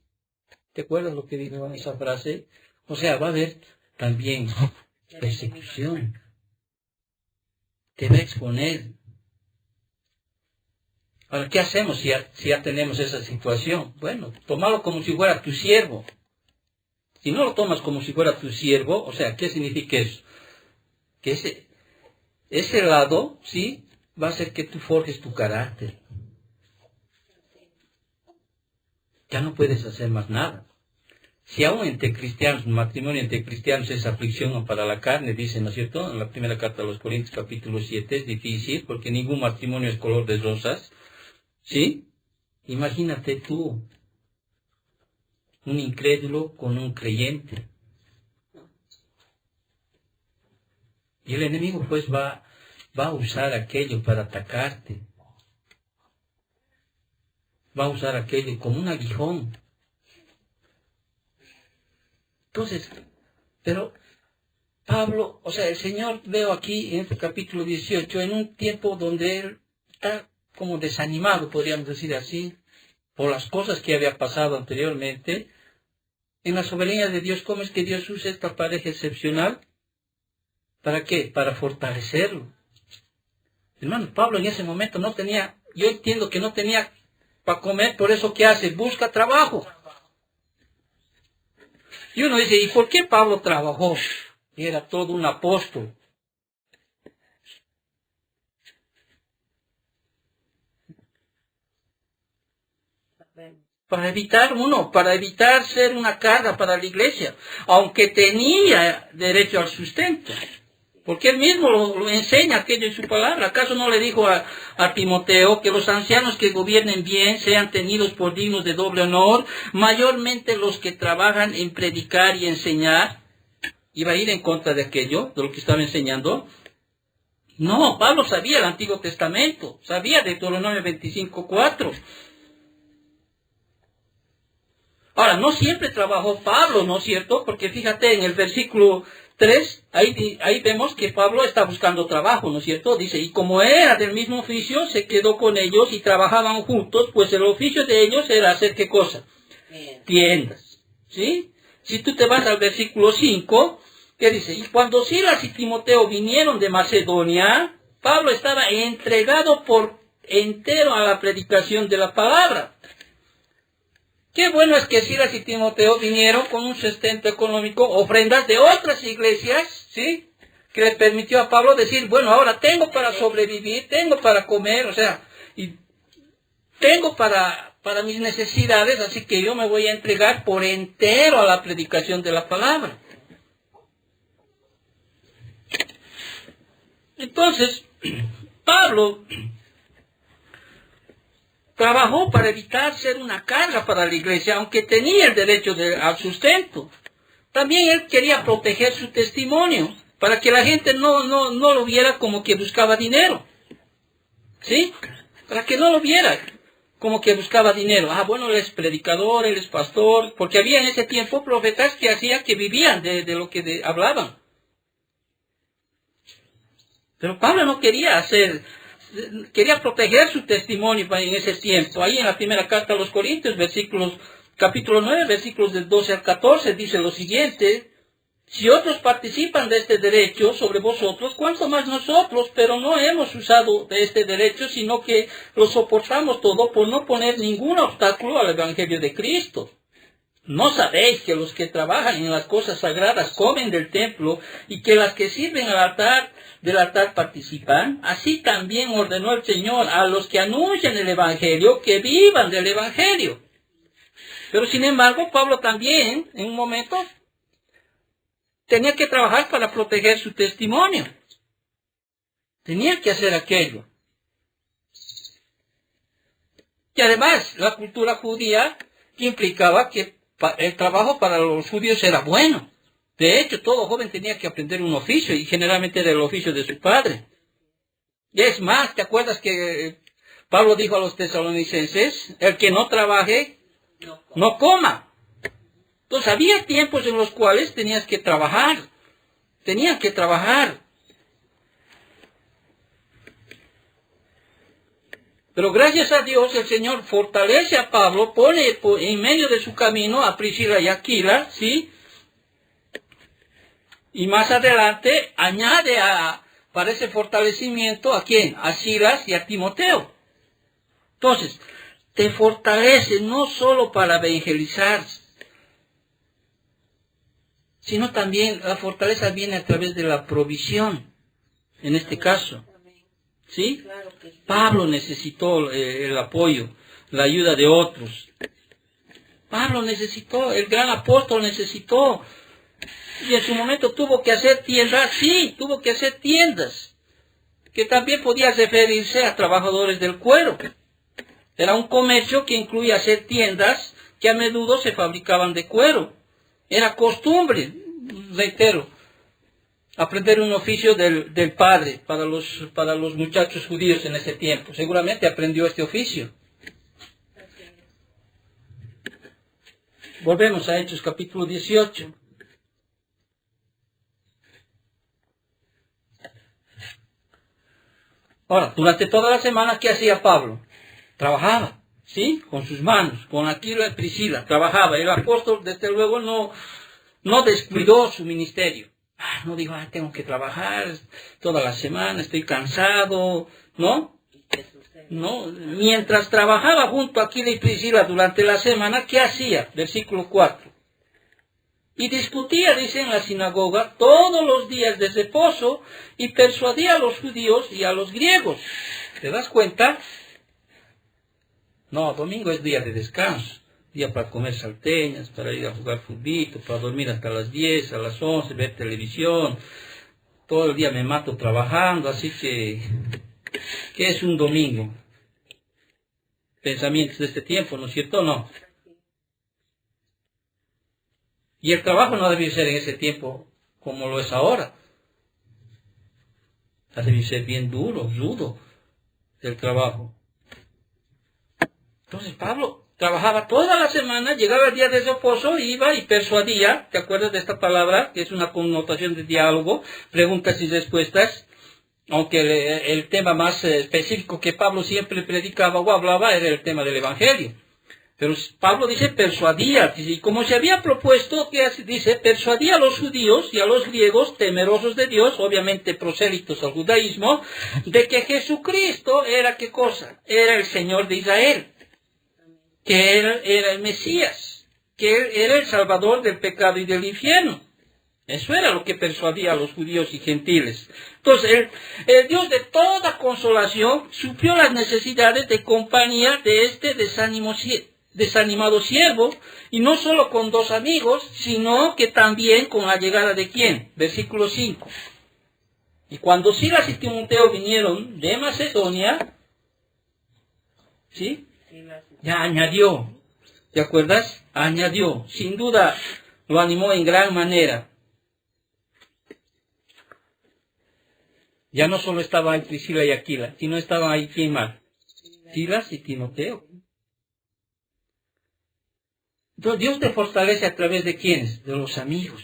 ¿Te acuerdas lo que dijo en esa frase? O sea, va a haber también persecución. Te va a exponer. Ahora, ¿qué hacemos si ya tenemos esa situación? Bueno, tómalo como si fuera tu siervo. Si no lo tomas como si fuera tu siervo, o sea, ¿qué significa eso? Que ese lado, ¿sí? Va a hacer que tú forjes tu carácter. Ya no puedes hacer más nada. Si aún entre cristianos, un matrimonio entre cristianos es aflicción para la carne, dice, ¿no es cierto? En la primera carta a los Corintios, capítulo 7, es difícil, porque ningún matrimonio es color de rosas, ¿sí? Imagínate tú, un incrédulo con un creyente. Y el enemigo pues va a usar aquello para atacarte. Va a usar aquello como un aguijón. Entonces, pero Pablo, o sea, el Señor, veo aquí en este capítulo 18, en un tiempo donde él está como desanimado, podríamos decir así, por las cosas que había pasado anteriormente, en la soberanía de Dios, ¿cómo es que Dios usa esta pareja excepcional? ¿Para qué? Para fortalecerlo. Hermano, Pablo en ese momento no tenía, yo entiendo que no tenía para comer, por eso ¿qué hace? Busca trabajo. Y uno dice, ¿y por qué Pablo trabajó? Era todo un apóstol. Para evitar ser una carga para la iglesia, aunque tenía derecho al sustento. Porque él mismo lo enseña aquello en su palabra. ¿Acaso no le dijo a Timoteo que los ancianos que gobiernen bien sean tenidos por dignos de doble honor, mayormente los que trabajan en predicar y enseñar? ¿Iba a ir en contra de aquello, de lo que estaba enseñando? No, Pablo sabía el Antiguo Testamento, sabía Deuteronomio 25:4. Ahora, no siempre trabajó Pablo, ¿no es cierto? Porque fíjate, en el versículo 3, ahí vemos que Pablo está buscando trabajo, ¿no es cierto? Dice, y como era del mismo oficio, se quedó con ellos y trabajaban juntos, pues el oficio de ellos era hacer ¿qué cosa? Tiendas, ¿sí? Si tú te vas al versículo 5, ¿qué dice? Y cuando Silas y Timoteo vinieron de Macedonia, Pablo estaba entregado por entero a la predicación de la palabra. Qué bueno es que Silas y Timoteo vinieron con un sustento económico, ofrendas de otras iglesias, ¿sí? Que les permitió a Pablo decir, bueno, ahora tengo para sobrevivir, tengo para comer, o sea, y tengo para mis necesidades, así que yo me voy a entregar por entero a la predicación de la palabra. Entonces, Pablo trabajó para evitar ser una carga para la iglesia, aunque tenía el derecho al sustento. También él quería proteger su testimonio, para que la gente no lo viera como que buscaba dinero. ¿Sí? Para que no lo viera como que buscaba dinero. Ah, bueno, él es predicador, él es pastor, porque había en ese tiempo profetas que vivían de lo que hablaban. Pero Pablo no quería quería proteger su testimonio en ese tiempo. Ahí en la primera carta a los Corintios, capítulo 9, versículos del 12 al 14, dice lo siguiente: si otros participan de este derecho sobre vosotros, ¿cuánto más nosotros? Pero no hemos usado de este derecho, sino que lo soportamos todo por no poner ningún obstáculo al Evangelio de Cristo. ¿No sabéis que los que trabajan en las cosas sagradas comen del templo y que las que sirven del altar participan? Así también ordenó el Señor a los que anuncian el Evangelio que vivan del Evangelio. Pero sin embargo, Pablo también, en un momento, tenía que trabajar para proteger su testimonio. Tenía que hacer aquello. Y además, la cultura judía que implicaba que el trabajo para los judíos era bueno. De hecho, todo joven tenía que aprender un oficio, y generalmente era el oficio de su padre. Y es más, ¿te acuerdas que Pablo dijo a los tesalonicenses, el que no trabaje, no coma? Entonces había tiempos en los cuales tenían que trabajar. Pero gracias a Dios el Señor fortalece a Pablo, pone en medio de su camino a Priscila y Aquila, ¿sí? Y más adelante añade para ese fortalecimiento ¿a quién? A Silas y a Timoteo. Entonces, te fortalece no solo para evangelizar, sino también la fortaleza viene a través de la provisión, en este caso. ¿Sí? Pablo necesitó el apoyo, la ayuda de otros. Pablo necesitó, el gran apóstol necesitó. Y en su momento tuvo que hacer tiendas, sí, tuvo que hacer tiendas, que también podía referirse a trabajadores del cuero. Era un comercio que incluía hacer tiendas que a menudo se fabricaban de cuero. Era costumbre, reitero, aprender un oficio del padre para los muchachos judíos en ese tiempo. Seguramente aprendió este oficio. Volvemos a Hechos capítulo 18. Ahora, durante toda la semana, ¿qué hacía Pablo? Trabajaba, ¿sí? Con sus manos, con Aquila y Priscila, trabajaba. El apóstol, desde luego, no descuidó su ministerio. No dijo, tengo que trabajar toda la semana, estoy cansado, ¿no? No, mientras trabajaba junto a Aquila y Priscila durante la semana, ¿qué hacía? Versículo 4. Y discutía, dice, en la sinagoga todos los días de reposo y persuadía a los judíos y a los griegos. ¿Te das cuenta? No, domingo es día de descanso, día para comer salteñas, para ir a jugar futbito, para dormir hasta las 10, a las 11, ver televisión. Todo el día me mato trabajando, así que, ¿qué es un domingo? Pensamientos de este tiempo, ¿no es cierto? No. Y el trabajo no debe ser en ese tiempo como lo es ahora. Debe ser bien duro, rudo el trabajo. Entonces Pablo trabajaba toda la semana, llegaba el día de reposo, iba y persuadía. ¿Te acuerdas de esta palabra? Que es una connotación de diálogo, preguntas y respuestas. Aunque el tema más específico que Pablo siempre predicaba o hablaba era el tema del Evangelio. Pero Pablo dice persuadía, y como se había propuesto, que dice, persuadía a los judíos y a los griegos temerosos de Dios, obviamente prosélitos al judaísmo, de que Jesucristo era, ¿qué cosa? Era el Señor de Israel, que era el Mesías, que Él era el Salvador del pecado y del infierno. Eso era lo que persuadía a los judíos y gentiles. Entonces, el Dios de toda consolación suplió las necesidades de compañía de este desanimado siervo, y no solo con 2 amigos, sino que también con la llegada de ¿quién? Versículo 5. Y cuando Silas y Timoteo vinieron de Macedonia, ¿sí? Ya añadió, ¿te acuerdas? Añadió, sin duda lo animó en gran manera. Ya no solo estaban ahí Priscila y Aquila, sino estaban ahí ¿quién más? Silas y Timoteo. Entonces Dios te fortalece a través de ¿quiénes? De los amigos.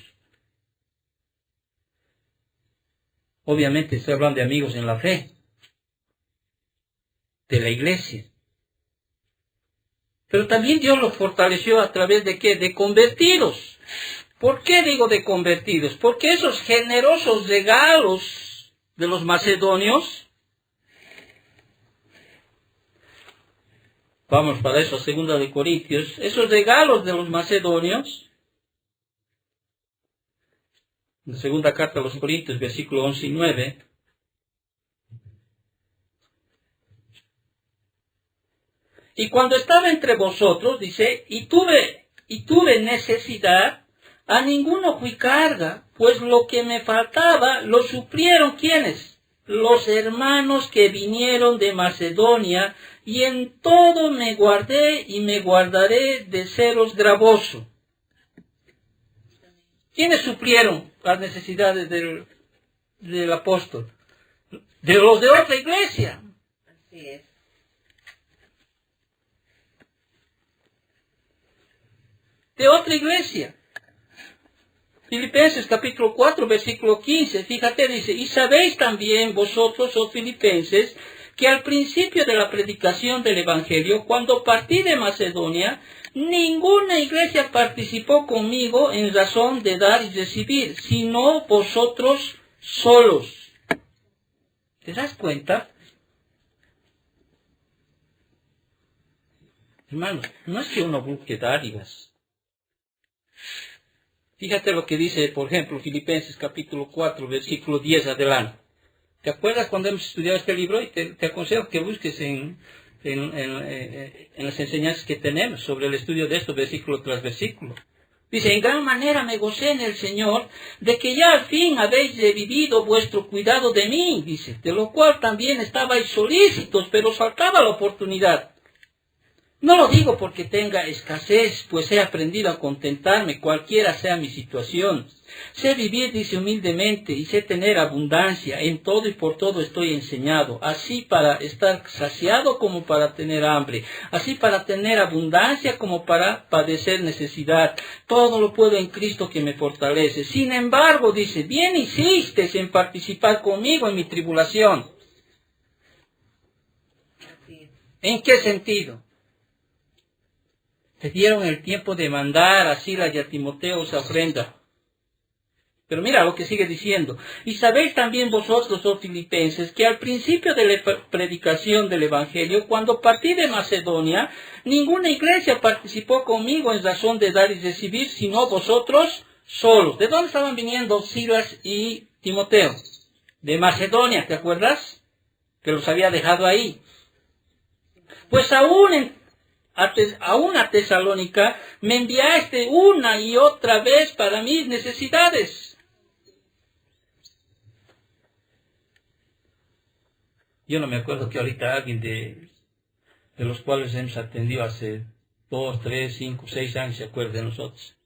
Obviamente estoy hablando de amigos en la fe, de la iglesia. Pero también Dios los fortaleció a través de ¿qué? De convertidos. ¿Por qué digo de convertidos? Porque esos generosos regalos de los macedonios, vamos para eso, 2 de Corintios, esos regalos de los macedonios, la segunda carta a los Corintios, versículo 11 y 9, y cuando estaba entre vosotros, dice, y tuve necesidad, a ninguno fui carga, pues lo que me faltaba lo suplieron ¿quiénes? los hermanos que vinieron de Macedonia, y en todo me guardé y me guardaré de seros gravoso. ¿Quiénes suplieron las necesidades del apóstol? De los de otra iglesia. Así es. De otra iglesia. Filipenses capítulo 4, versículo 15, fíjate, dice, y sabéis también vosotros, oh filipenses, que al principio de la predicación del Evangelio, cuando partí de Macedonia, ninguna iglesia participó conmigo en razón de dar y recibir, sino vosotros solos. ¿Te das cuenta? Hermanos, no es que uno busque dádivas. Fíjate lo que dice, por ejemplo, Filipenses capítulo 4, versículo 10 adelante. ¿Te acuerdas cuando hemos estudiado este libro? Y te aconsejo que busques en las enseñanzas que tenemos sobre el estudio de esto, versículo tras versículo. Dice, en gran manera me gocé en el Señor de que ya al fin habéis revivido vuestro cuidado de mí, dice, de lo cual también estabais solícitos, pero faltaba la oportunidad. No lo digo porque tenga escasez, pues he aprendido a contentarme, cualquiera sea mi situación. Sé vivir, dice, humildemente, y sé tener abundancia. En todo y por todo estoy enseñado, así para estar saciado como para tener hambre, así para tener abundancia como para padecer necesidad. Todo lo puedo en Cristo que me fortalece. Sin embargo, dice, bien hiciste en participar conmigo en mi tribulación. ¿En qué sentido? Te dieron el tiempo de mandar a Silas y a Timoteo esa ofrenda. Pero mira lo que sigue diciendo. Y sabéis también vosotros, oh filipenses, que al principio de la predicación del Evangelio, cuando partí de Macedonia, ninguna iglesia participó conmigo en razón de dar y recibir, sino vosotros solos. ¿De dónde estaban viniendo Silas y Timoteo? De Macedonia, ¿te acuerdas? Que los había dejado ahí. Pues aún a Tesalónica me enviaste una y otra vez para mis necesidades. Yo no me acuerdo que ahorita alguien de los cuales hemos atendido hace 2, 3, 5, 6 años se acuerde de nosotros.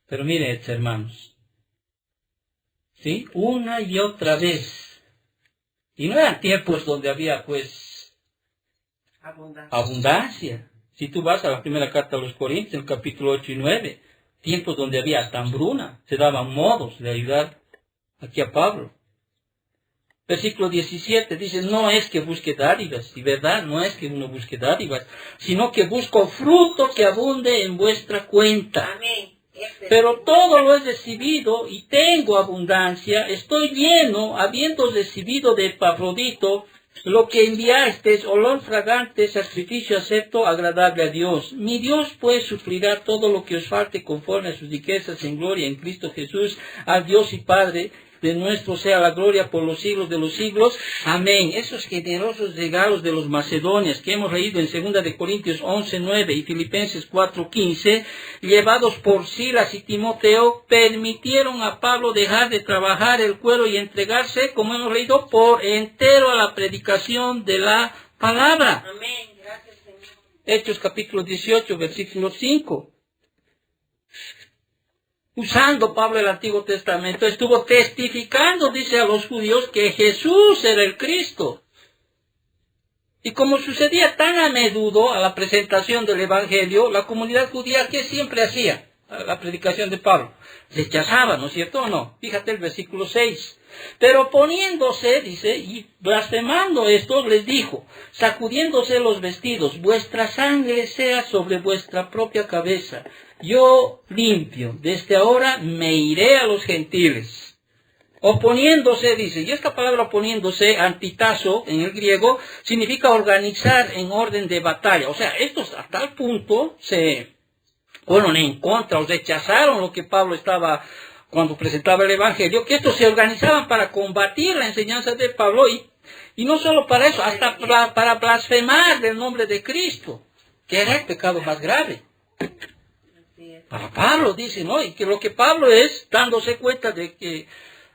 Pero miren, hermanos, ¿sí? Una y otra vez. Y no eran tiempos donde había, pues, abundancia. Si tú vas a la primera carta a los Corintios, en el capítulo 8 y 9, tiempos donde había hasta hambruna, se daban modos de ayudar aquí a Pablo. Versículo 17 dice, no es que busque dádivas, y verdad, no es que uno busque dádivas, sino que busco fruto que abunde en vuestra cuenta. Amén. Pero todo lo he recibido y tengo abundancia, estoy lleno, habiendo recibido de Epafrodito lo que enviasteis, olor fragante, sacrificio acepto, agradable a Dios. Mi Dios pues suplirá todo lo que os falte conforme a sus riquezas en gloria en Cristo Jesús, al Dios y Padre de nuestro sea la gloria por los siglos de los siglos. Amén. Esos generosos regalos de los macedonios que hemos leído en 2 de Corintios 11:9 y Filipenses 4:15, llevados por Silas y Timoteo, permitieron a Pablo dejar de trabajar el cuero y entregarse, como hemos leído, por entero a la predicación de la palabra. Amén. Gracias, Señor. Hechos capítulo 18, versículo 5. Usando Pablo el Antiguo Testamento, estuvo testificando, dice, a los judíos que Jesús era el Cristo. Y como sucedía tan a menudo a la presentación del Evangelio, la comunidad judía, ¿qué siempre hacía? A la predicación de Pablo. Rechazaba, ¿no es cierto o no? Fíjate el versículo 6. Pero poniéndose, dice, y blasfemando estos, les dijo, sacudiéndose los vestidos, vuestra sangre sea sobre vuestra propia cabeza. Yo limpio, desde ahora me iré a los gentiles. Oponiéndose, dice, y esta palabra oponiéndose, antitazo en el griego, significa organizar en orden de batalla. O sea, estos a tal punto se fueron en contra o rechazaron lo que Pablo estaba cuando presentaba el Evangelio, que estos se organizaban para combatir la enseñanza de Pablo y no solo para eso, hasta para blasfemar del nombre de Cristo, que era el pecado más grave. Para Pablo, dice, ¿no? Y que lo que Pablo es dándose cuenta de que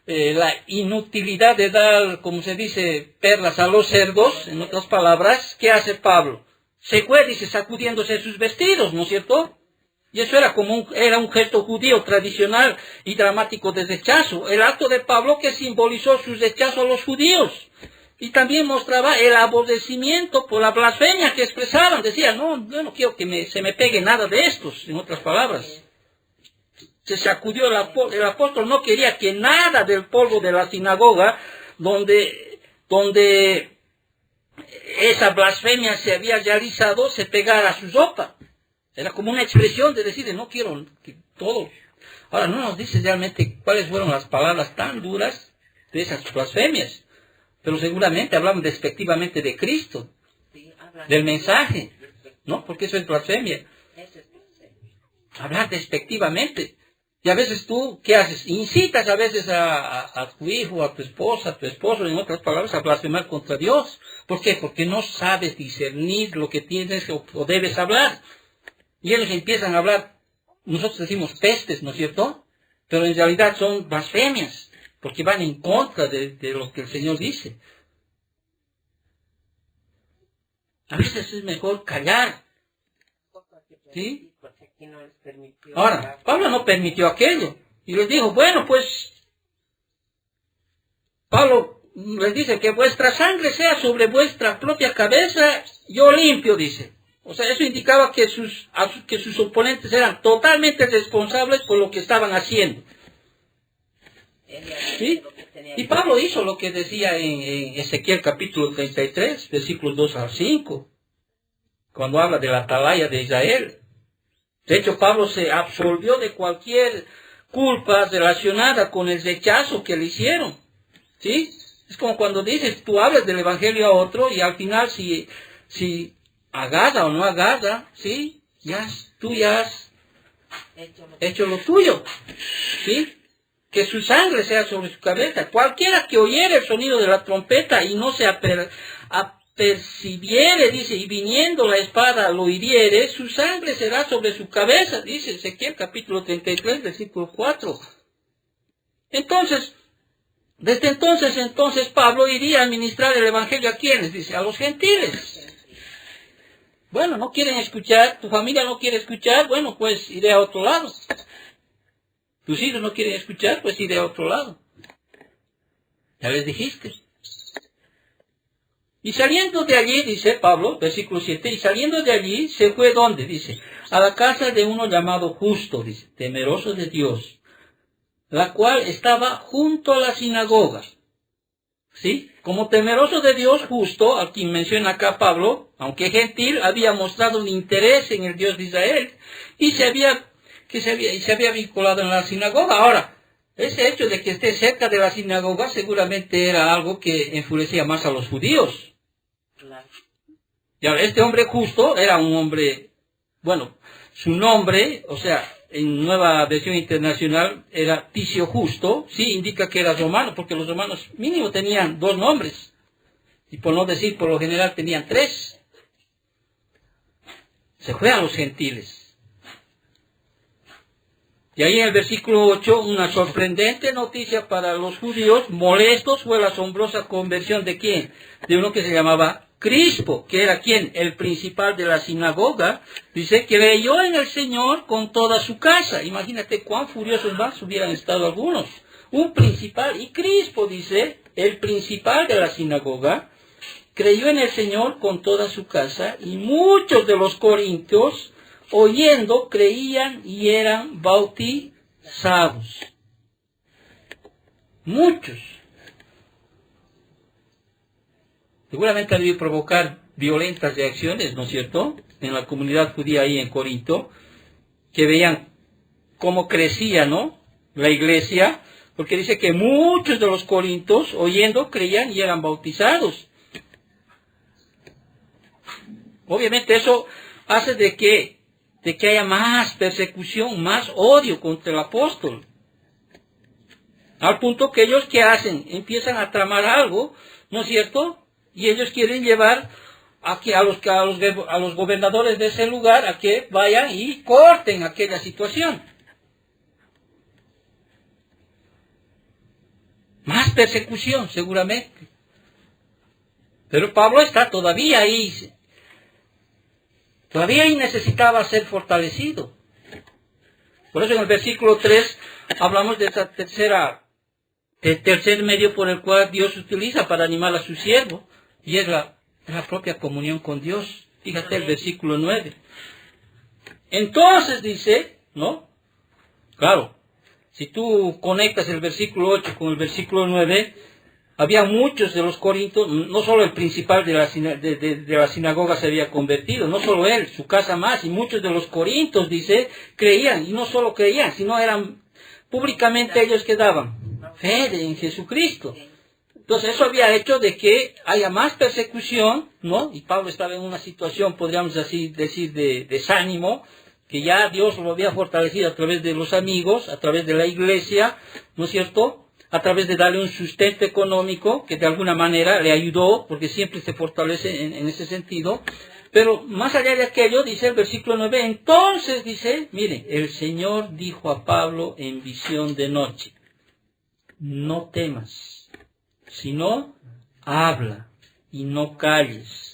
la inutilidad de dar, como se dice, perlas a los cerdos, en otras palabras, ¿qué hace Pablo? Se fue, dice, sacudiéndose sus vestidos, ¿no es cierto? Y eso era era un gesto judío tradicional y dramático de rechazo. El acto de Pablo que simbolizó su rechazo a los judíos. Y también mostraba el aborrecimiento por la blasfemia que expresaban. Decía, no, yo no quiero que se me pegue nada de estos, en otras palabras. Se sacudió el apóstol no quería que nada del polvo de la sinagoga, donde esa blasfemia se había realizado, se pegara a su ropa. Era como una expresión de decir, no quiero que todo. Ahora no nos dice realmente cuáles fueron las palabras tan duras de esas blasfemias, pero seguramente hablaban despectivamente de Cristo, del mensaje, ¿no? Porque eso es blasfemia. Hablar despectivamente. Y a veces tú, ¿qué haces? Incitas a veces a tu hijo, a tu esposa, a tu esposo, en otras palabras, a blasfemar contra Dios. ¿Por qué? Porque no sabes discernir lo que tienes o debes hablar. Y ellos empiezan a hablar, nosotros decimos pestes, ¿no es cierto? Pero en realidad son blasfemias, porque van en contra de lo que el Señor dice. A veces es mejor callar. ¿Sí? Ahora, Pablo no permitió aquello. Y les dijo, bueno, pues, Pablo les dice que vuestra sangre sea sobre vuestra propia cabeza, yo limpio, dice. O sea, eso indicaba que sus oponentes eran totalmente responsables por lo que estaban haciendo. ¿Sí? Y Pablo hizo lo que decía en Ezequiel capítulo 33, versículos 2 al 5, cuando habla de la atalaya de Israel. De hecho, Pablo se absolvió de cualquier culpa relacionada con el rechazo que le hicieron. ¿Sí? Es como cuando dices, tú hablas del evangelio a otro y al final si agarra o no agarra, ¿sí? Tú ya has hecho lo tuyo. ¿Sí? Que su sangre sea sobre su cabeza. Cualquiera que oyere el sonido de la trompeta y no se apercibiere, dice, y viniendo la espada lo hiriere, su sangre será sobre su cabeza, dice Ezequiel capítulo 33, versículo 4. Entonces, desde entonces Pablo iría a ministrar el evangelio a quienes, dice, a los gentiles. Bueno, no quieren escuchar, tu familia no quiere escuchar, bueno, pues iré a otro lado. Tus hijos no quieren escuchar, pues iré a otro lado. Ya les dijiste. Y saliendo de allí, dice Pablo, versículo 7, y saliendo de allí, se fue ¿dónde? Dice, a la casa de uno llamado Justo, dice, temeroso de Dios, la cual estaba junto a la sinagoga. ¿Sí? Como temeroso de Dios, Justo, a quien menciona acá Pablo, aunque gentil, había mostrado un interés en el Dios de Israel, y se había vinculado en la sinagoga. Ahora, ese hecho de que esté cerca de la sinagoga seguramente era algo que enfurecía más a los judíos. Y ahora, este hombre Justo era un hombre, bueno, su nombre, o sea, en Nueva Versión Internacional era Ticio Justo, sí, indica que era romano, porque los romanos mínimo tenían 2 nombres, y por no decir por lo general tenían 3. Se fue a los gentiles. Y ahí en el versículo 8, una sorprendente noticia para los judíos, molestos fue la asombrosa conversión de ¿quién? De uno que se llamaba Crispo, que era ¿quién? El principal de la sinagoga. Dice que creyó en el Señor con toda su casa. Imagínate cuán furiosos más hubieran estado algunos. Un principal, y Crispo dice, el principal de la sinagoga, creyó en el Señor con toda su casa, y muchos de los corintios, oyendo, creían y eran bautizados. Muchos. Seguramente debió provocar violentas reacciones, ¿no es cierto?, en la comunidad judía ahí en Corinto, que veían cómo crecía, ¿no?, la iglesia, porque dice que muchos de los corintios, oyendo, creían y eran bautizados. Obviamente eso hace de que haya más persecución, más odio contra el apóstol. Al punto que ellos, ¿qué hacen? Empiezan a tramar algo, ¿no es cierto?, y ellos quieren llevar a los gobernadores de ese lugar a que vayan y corten aquella situación. persecución, seguramente. Pero Pablo está todavía ahí. Todavía ahí necesitaba ser fortalecido. Por eso en el versículo 3 hablamos de esta tercer medio por el cual Dios utiliza para animar a su siervo, y es la propia comunión con Dios. Fíjate el versículo 9. Entonces dice, ¿no? Claro, si tú conectas el versículo 8 con el versículo 9, había muchos de los corintios, no solo el principal de la sinagoga se había convertido, no solo él, su casa más, y muchos de los corintios, dice, creían, y no solo creían, sino eran públicamente ellos que daban fe en Jesucristo. Entonces eso había hecho de que haya más persecución, ¿no? Y Pablo estaba en una situación, podríamos así decir, de desánimo, que ya Dios lo había fortalecido a través de los amigos, a través de la iglesia, ¿no es cierto? A través de darle un sustento económico, que de alguna manera le ayudó, porque siempre se fortalece en ese sentido. Pero más allá de aquello, dice el versículo 9, entonces dice, miren, el Señor dijo a Pablo en visión de noche, no temas, sino habla y no calles,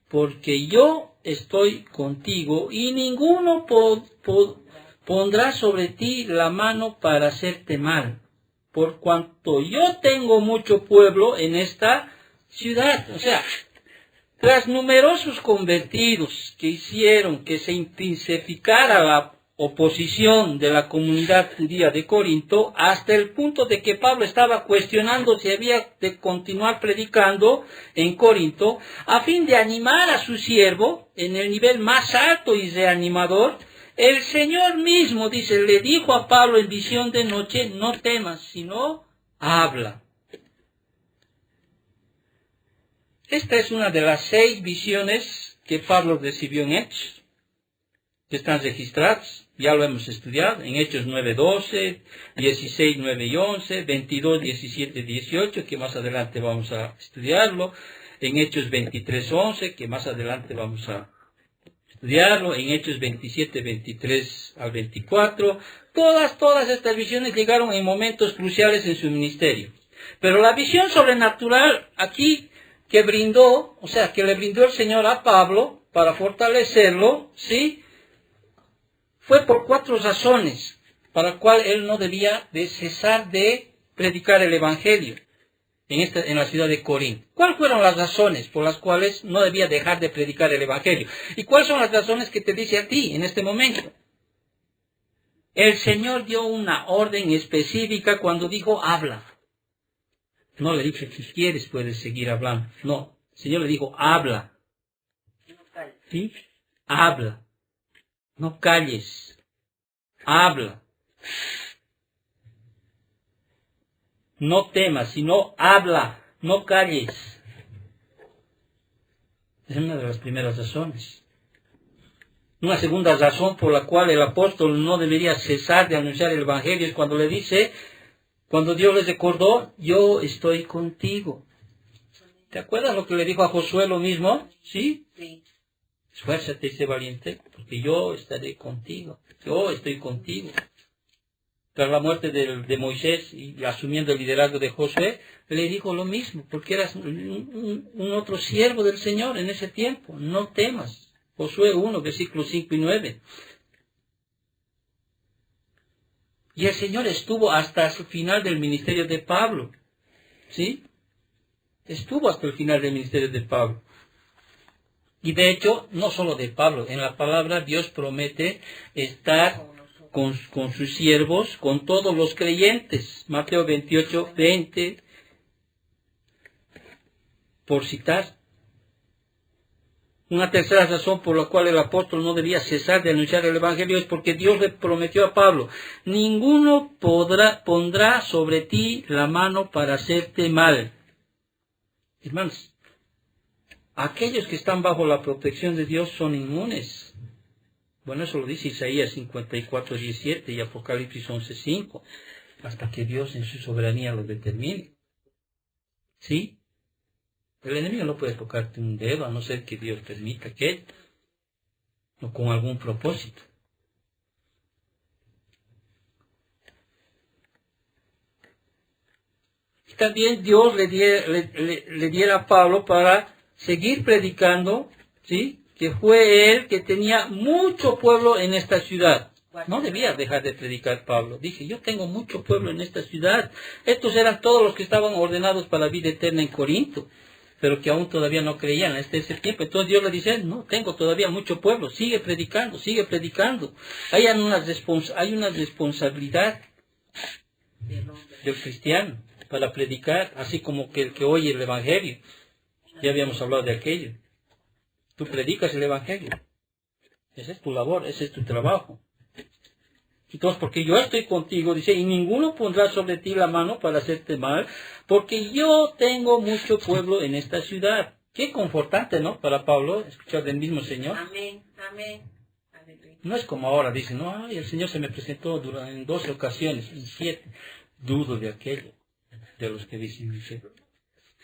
porque yo estoy contigo y ninguno pondrá sobre ti la mano para hacerte mal, por cuanto yo tengo mucho pueblo en esta ciudad. O sea, tras numerosos convertidos que hicieron que se intensificara la oposición de la comunidad judía de Corinto, hasta el punto de que Pablo estaba cuestionando si había de continuar predicando en Corinto, a fin de animar a su siervo en el nivel más alto y reanimador, el Señor mismo, dice, le dijo a Pablo en visión de noche, no temas, sino habla. Esta es una de las 6 visiones que Pablo recibió en Hechos, que están registradas. Ya lo hemos estudiado en Hechos 9:12, 16, 9 y 11, 22, 17 y 18, que más adelante vamos a estudiarlo, en Hechos 23:11, que más adelante vamos a estudiarlo, en Hechos 27, 23 al 24. Todas estas visiones llegaron en momentos cruciales en su ministerio. Pero la visión sobrenatural aquí que brindó, o sea, que le brindó el Señor a Pablo para fortalecerlo, ¿sí?, fue por 4 razones, para las cuales él no debía de cesar de predicar el Evangelio en la ciudad de Corinto. ¿Cuáles fueron las razones por las cuales no debía dejar de predicar el Evangelio? ¿Y cuáles son las razones que te dice a ti en este momento? El Señor dio una orden específica cuando dijo, habla. No le dijo, si quieres puedes seguir hablando. No, el Señor le dijo, habla. ¿Sí? Habla. No calles, habla. No temas, sino habla, no calles. Es una de las primeras razones. Una segunda razón por la cual el apóstol no debería cesar de anunciar el Evangelio es cuando le dice, cuando Dios les recordó, yo estoy contigo. ¿Te acuerdas lo que le dijo a Josué lo mismo? ¿Sí? Sí. Esfuérzate y sé valiente, porque yo estaré contigo. Yo estoy contigo. Tras la muerte de Moisés y asumiendo el liderazgo de Josué, le dijo lo mismo, porque eras un otro siervo del Señor en ese tiempo. No temas. Josué 1, versículos 5 y 9. Y el Señor estuvo hasta el final del ministerio de Pablo. ¿Sí? Estuvo hasta el final del ministerio de Pablo. Y de hecho, no solo de Pablo, en la palabra Dios promete estar con sus siervos, con todos los creyentes. Mateo 28, 20, por citar. Una tercera razón por la cual el apóstol no debía cesar de anunciar el Evangelio es porque Dios le prometió a Pablo, ninguno pondrá sobre ti la mano para hacerte mal. Hermanos, aquellos que están bajo la protección de Dios son inmunes. Bueno, eso lo dice Isaías 54, 17 y Apocalipsis 11, 5, hasta que Dios en su soberanía lo determine. ¿Sí? El enemigo no puede tocarte un dedo, a no ser que Dios permita que, o con algún propósito. también Dios le diera a Pablo para seguir predicando, ¿sí? Que fue él que tenía mucho pueblo en esta ciudad. No debía dejar de predicar Pablo. Dije, yo tengo mucho pueblo en esta ciudad. Estos eran todos los que estaban ordenados para la vida eterna en Corinto, pero que aún todavía no creían hasta ese tiempo. Entonces Dios le dice, no, tengo todavía mucho pueblo, sigue predicando, sigue predicando. Hay una responsabilidad del cristiano para predicar, así como que el que oye el Evangelio. Ya habíamos hablado de aquello. Tú predicas el Evangelio. Esa es tu labor, ese es tu trabajo. Entonces, porque yo estoy contigo, dice, y ninguno pondrá sobre ti la mano para hacerte mal, porque yo tengo mucho pueblo en esta ciudad. Qué confortante, ¿no? Para Pablo, escuchar del mismo Señor. Amén, amén. No es como ahora, dice, no, ay, el Señor se me presentó en 12 ocasiones, en 7. Dudo de aquello, de los que dicen, dice.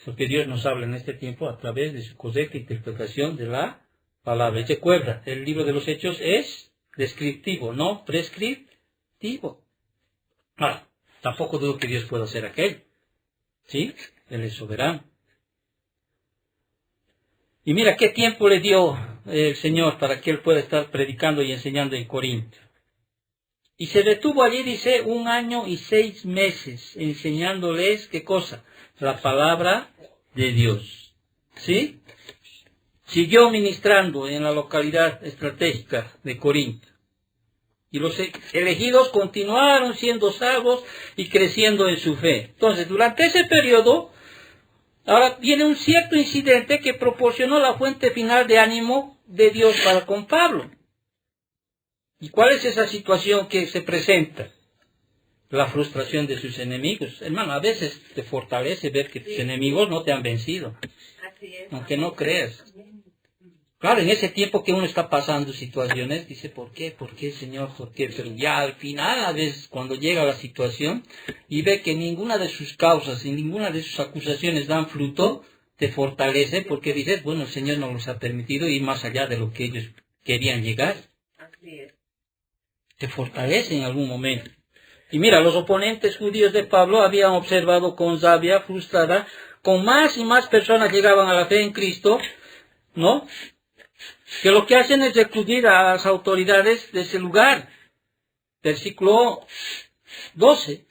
Porque Dios nos habla en este tiempo a través de su correcta interpretación de la palabra. Y recuerda, el libro de los Hechos es descriptivo, no prescriptivo. Ahora, tampoco dudo que Dios pueda hacer aquello. ¿Sí? Él es soberano. Y mira qué tiempo le dio el Señor para que él pueda estar predicando y enseñando en Corinto. Y se detuvo allí, dice, 1 año y 6 meses, enseñándoles, ¿qué cosa? La palabra de Dios. ¿Sí? Siguió ministrando en la localidad estratégica de Corinto. Y los elegidos continuaron siendo salvos y creciendo en su fe. Entonces, durante ese periodo, ahora viene un cierto incidente que proporcionó la fuente final de ánimo de Dios para con Pablo. ¿Y cuál es esa situación que se presenta? La frustración de sus enemigos. Hermano, a veces te fortalece ver que tus enemigos no te han vencido. Así es. Aunque no creas. Claro, en ese tiempo que uno está pasando situaciones, dice, ¿por qué? ¿Por qué, Señor? ¿Por qué? Pero ya al final, a veces, cuando llega la situación y ve que ninguna de sus causas y ninguna de sus acusaciones dan fruto, te fortalece porque dices, bueno, el Señor no los ha permitido ir más allá de lo que ellos querían llegar. Así es. Te fortalece en algún momento. Y mira, los oponentes judíos de Pablo habían observado con rabia frustrada, con más y más personas llegaban a la fe en Cristo, ¿no? Que lo que hacen es recluir a las autoridades de ese lugar. Versículo 12.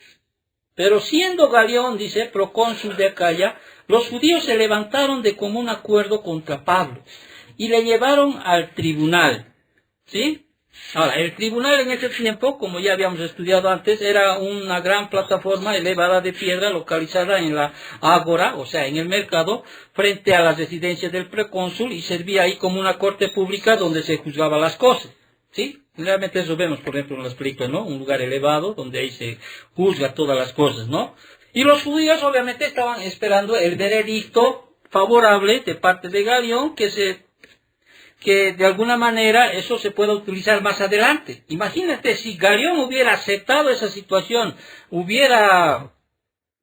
Pero siendo Galión, dice, procónsul de Acaya, los judíos se levantaron de común acuerdo contra Pablo y le llevaron al tribunal. ¿Sí? Ahora, el tribunal en ese tiempo, como ya habíamos estudiado antes, era una gran plataforma elevada de piedra localizada en la ágora, o sea, en el mercado, frente a las residencias del precónsul, y servía ahí como una corte pública donde se juzgaban las cosas. ¿Sí? Realmente eso vemos, por ejemplo, en las películas, ¿no? Un lugar elevado donde ahí se juzga todas las cosas, ¿no? Y los judíos obviamente estaban esperando el veredicto favorable de parte de Galión, que de alguna manera eso se pueda utilizar más adelante. Imagínate si Galión hubiera aceptado esa situación, hubiera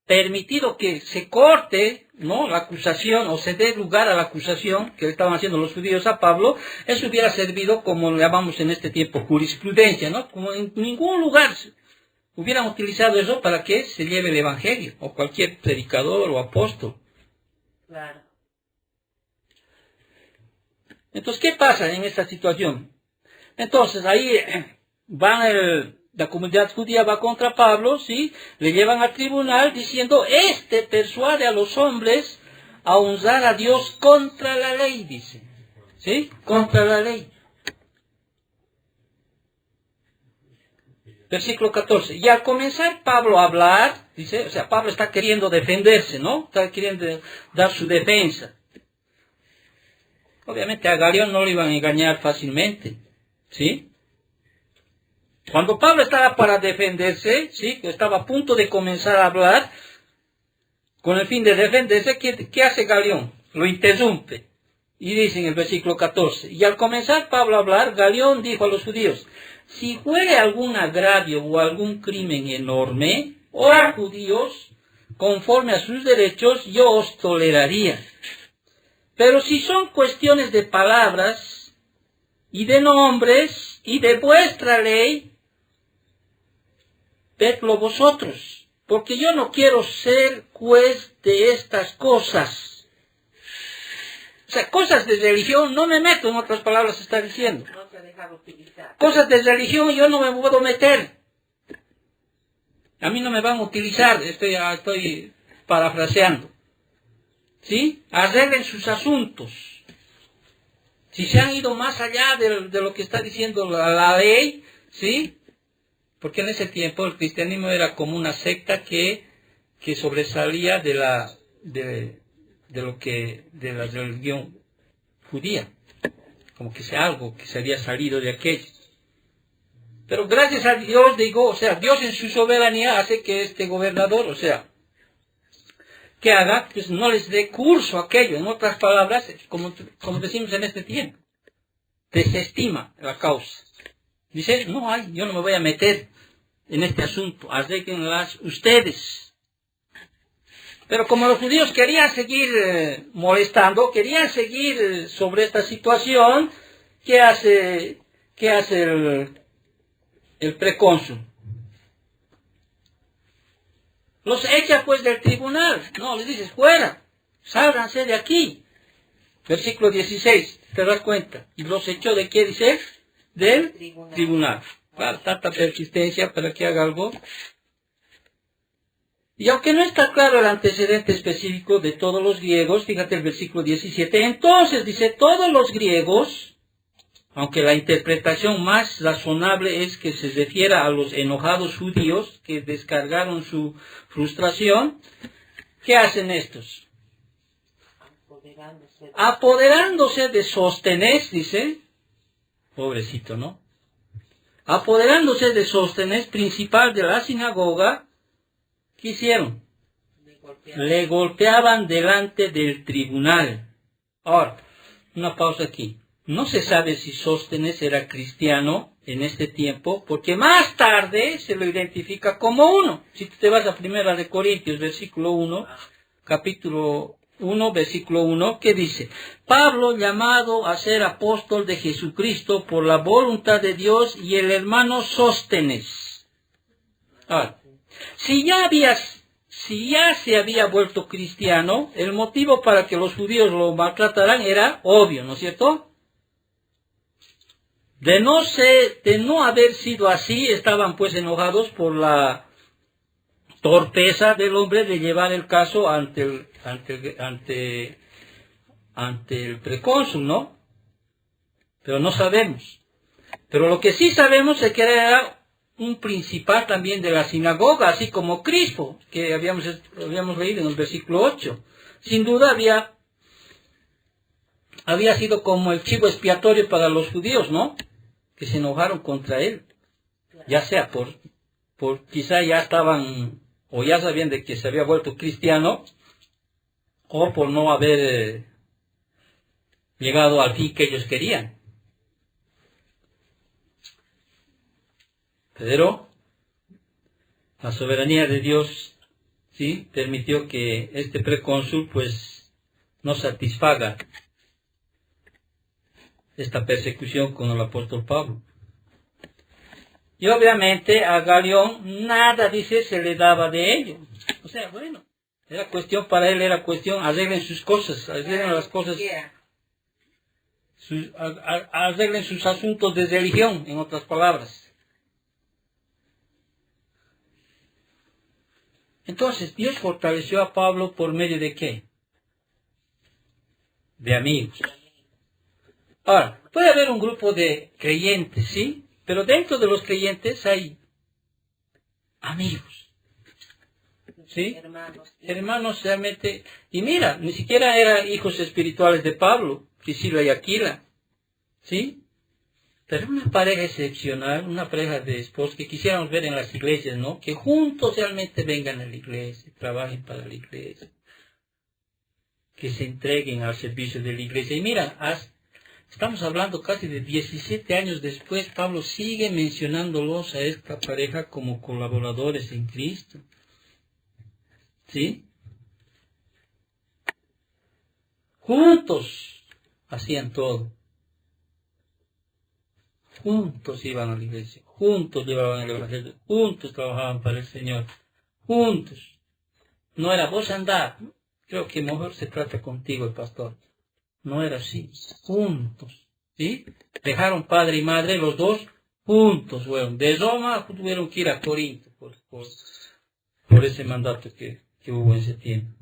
permitido que se corte, ¿no?, la acusación o se dé lugar a la acusación que estaban haciendo los judíos a Pablo, eso hubiera servido, como le llamamos en este tiempo, jurisprudencia, ¿no? Como en ningún lugar hubieran utilizado eso para que se lleve el evangelio, o cualquier predicador o apóstol. Claro. Entonces, ¿qué pasa en esta situación? Entonces, ahí la comunidad judía va contra Pablo, ¿sí? Le llevan al tribunal diciendo, persuade a los hombres a honrar a Dios contra la ley, dice. ¿Sí? Contra la ley. Versículo 14. Y al comenzar Pablo a hablar, dice, o sea, Pablo está queriendo defenderse, ¿no? Está queriendo dar su defensa. Obviamente a Galión no lo iban a engañar fácilmente, ¿sí? Cuando Pablo estaba para defenderse, ¿sí?, que estaba a punto de comenzar a hablar, con el fin de defenderse, ¿qué hace Galión? Lo interrumpe. Y dice en el versículo 14, y al comenzar Pablo a hablar, Galión dijo a los judíos, si fuere algún agravio o algún crimen enorme, oh judíos, conforme a sus derechos, yo os toleraría. Pero si son cuestiones de palabras y de nombres y de vuestra ley, vedlo vosotros. porque yo no quiero ser juez de estas cosas. O sea, cosas de religión no me meto, en otras palabras está diciendo. No se deja utilizar. Cosas de religión yo no me puedo meter. A mí no me van a utilizar, estoy parafraseando. ¿Sí? Arreglen sus asuntos. Si se han ido más allá de lo que está diciendo la ley, ¿sí? Porque en ese tiempo el cristianismo era como una secta que sobresalía de la religión judía, como que sea algo que se había salido de aquello. Pero gracias a Dios, digo, o sea, Dios en su soberanía hace que este gobernador, o sea, que haga, pues no les dé curso a aquello. En otras palabras, como decimos en este tiempo, desestima la causa. Dice, no hay, yo no me voy a meter en este asunto, arréglenlas ustedes. Pero como los judíos querían seguir molestando, querían seguir sobre esta situación, ¿qué hace el precónsul? Los echa pues del tribunal. No, les dices, fuera, sálganse de aquí. Versículo 16, ¿te das cuenta? Y los echó de qué, dice? Del tribunal. Claro, tanta persistencia para que haga algo. Y aunque no está claro el antecedente específico de todos los griegos, fíjate el versículo 17, entonces dice, todos los griegos, aunque la interpretación más razonable es que se refiera a los enojados judíos que descargaron su frustración, ¿qué hacen estos? Apoderándose de Sóstenes, dice, pobrecito, ¿no? Apoderándose de Sóstenes, principal de la sinagoga, ¿qué hicieron? Le golpeaban delante del tribunal. Ahora, una pausa aquí. No se sabe si Sóstenes era cristiano en este tiempo, porque más tarde se lo identifica como uno. Si te vas a 1 de Corintios, versículo 1, capítulo 1, versículo 1, que dice, Pablo llamado a ser apóstol de Jesucristo por la voluntad de Dios y el hermano Sóstenes. Ahora, si ya se había vuelto cristiano, el motivo para que los judíos lo maltrataran era obvio, ¿no es cierto? De no haber sido así, estaban pues enojados por la torpeza del hombre de llevar el caso ante el precónsul, ¿no? Pero no sabemos. Pero lo que sí sabemos es que era un principal también de la sinagoga, así como Crispo, que habíamos leído en el versículo 8. Sin duda había sido como el chivo expiatorio para los judíos, ¿no? Que se enojaron contra él, ya sea por quizá ya estaban o ya sabían de que se había vuelto cristiano, o por no haber llegado al fin que ellos querían. Pero la soberanía de Dios, sí, permitió que este precónsul pues no satisfaga esta persecución con el apóstol Pablo. Y obviamente a Galión nada, dice, se le daba de ello. O sea, bueno, era cuestión para él, arreglen sus cosas, arreglen las cosas, arreglen sus asuntos de religión, en otras palabras. Entonces, Dios fortaleció a Pablo por medio de ¿qué? De amigos. Ahora, puede haber un grupo de creyentes, ¿sí? Pero dentro de los creyentes hay amigos, ¿sí? Hermanos realmente. Y mira, ni siquiera eran hijos espirituales de Pablo, Priscila y Aquila, ¿sí? Pero una pareja excepcional, una pareja de esposos que quisiéramos ver en las iglesias, ¿no? Que juntos realmente vengan a la iglesia, trabajen para la iglesia, que se entreguen al servicio de la iglesia. Y mira, estamos hablando casi de 17 años después, Pablo sigue mencionándolos a esta pareja como colaboradores en Cristo. ¿Sí? Juntos hacían todo. Juntos iban a la iglesia, juntos llevaban el evangelio, juntos trabajaban para el Señor, juntos. No era vos andar. Creo que mejor se trata contigo el pastor. No era así. Juntos. ¿Sí? Dejaron padre y madre, los dos juntos. Bueno, de Roma tuvieron que ir a Corinto por ese mandato que hubo en ese tiempo.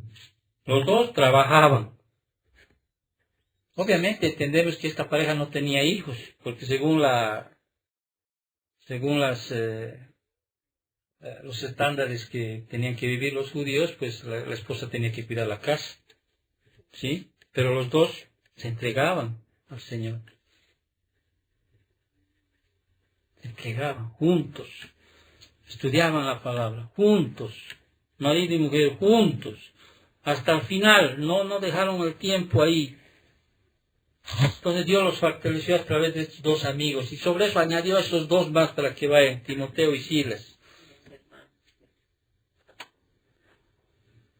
Los dos trabajaban. Obviamente entendemos que esta pareja no tenía hijos, porque según los estándares que tenían que vivir los judíos, pues la esposa tenía que cuidar la casa. ¿Sí? Pero los dos se entregaban al Señor. Se entregaban juntos. Estudiaban la palabra juntos. Marido y mujer juntos. Hasta el final. No dejaron el tiempo ahí. Entonces Dios los fortaleció a través de estos dos amigos. Y sobre eso añadió a esos dos más para que vayan. Timoteo y Silas.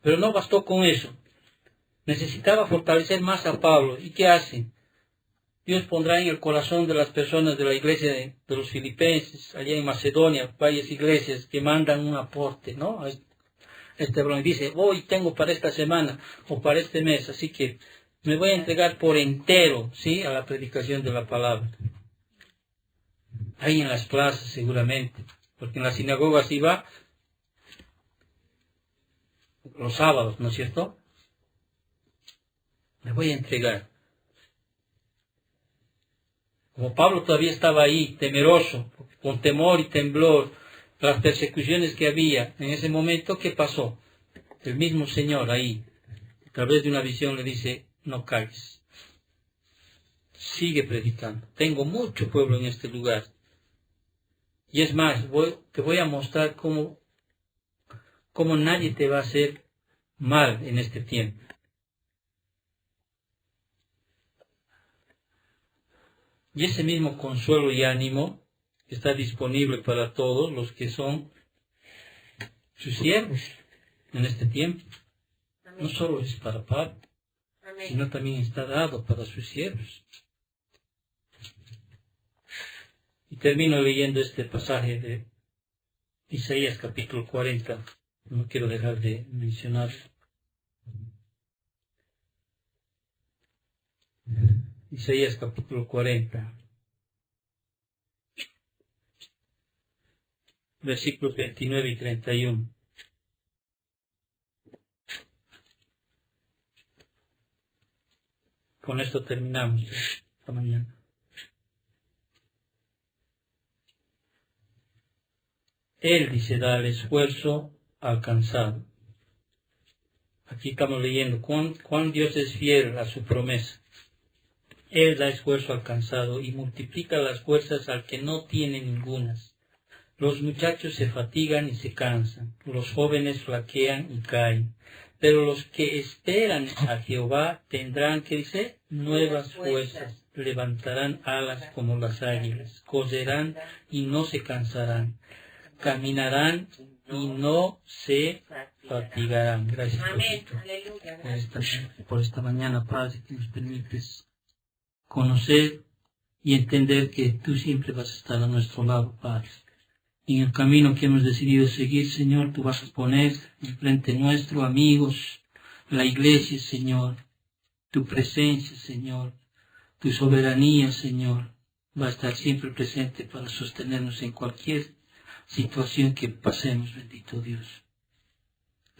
Pero no bastó con eso. Necesitaba fortalecer más a Pablo. ¿Y qué hacen? Dios pondrá en el corazón de las personas de la iglesia de los filipenses, allá en Macedonia, varias iglesias que mandan un aporte, ¿no? Este broma dice, hoy tengo para esta semana o para este mes, así que me voy a entregar por entero, ¿sí? A la predicación de la palabra. Ahí en las clases seguramente, porque en las sinagogas iba los sábados, ¿no es cierto? Me voy a entregar. Como Pablo todavía estaba ahí, temeroso, con temor y temblor, las persecuciones que había, en ese momento, ¿qué pasó? El mismo Señor ahí, a través de una visión, le dice, no calles. Sigue predicando. Tengo mucho pueblo en este lugar. Y es más, te voy a mostrar cómo nadie te va a hacer mal en este tiempo. Y ese mismo consuelo y ánimo está disponible para todos los que son sus siervos en este tiempo. Amén. No solo es para Pablo, Amén. sino también está dado para sus siervos. Y termino leyendo este pasaje de Isaías capítulo 40. No quiero dejar de mencionar. Isaías capítulo 40. Versículos 29 y 31. Con esto terminamos esta mañana. Él dice, da el esfuerzo alcanzado. Aquí estamos leyendo cuán Dios es fiel a su promesa. Él da esfuerzo alcanzado y multiplica las fuerzas al que no tiene ningunas. Los muchachos se fatigan y se cansan, los jóvenes flaquean y caen. Pero los que esperan a Jehová tendrán, ¿qué dice? Nuevas fuerzas, levantarán alas como las águilas, correrán y no se cansarán, caminarán y no se fatigarán. Gracias Amén. Aleluya. por esta mañana, Padre, que nos permites conocer y entender que tú siempre vas a estar a nuestro lado, Padre. Y en el camino que hemos decidido seguir, Señor, tú vas a poner enfrente nuestro amigos, la iglesia, Señor, tu presencia, Señor, tu soberanía, Señor, va a estar siempre presente para sostenernos en cualquier situación que pasemos, bendito Dios.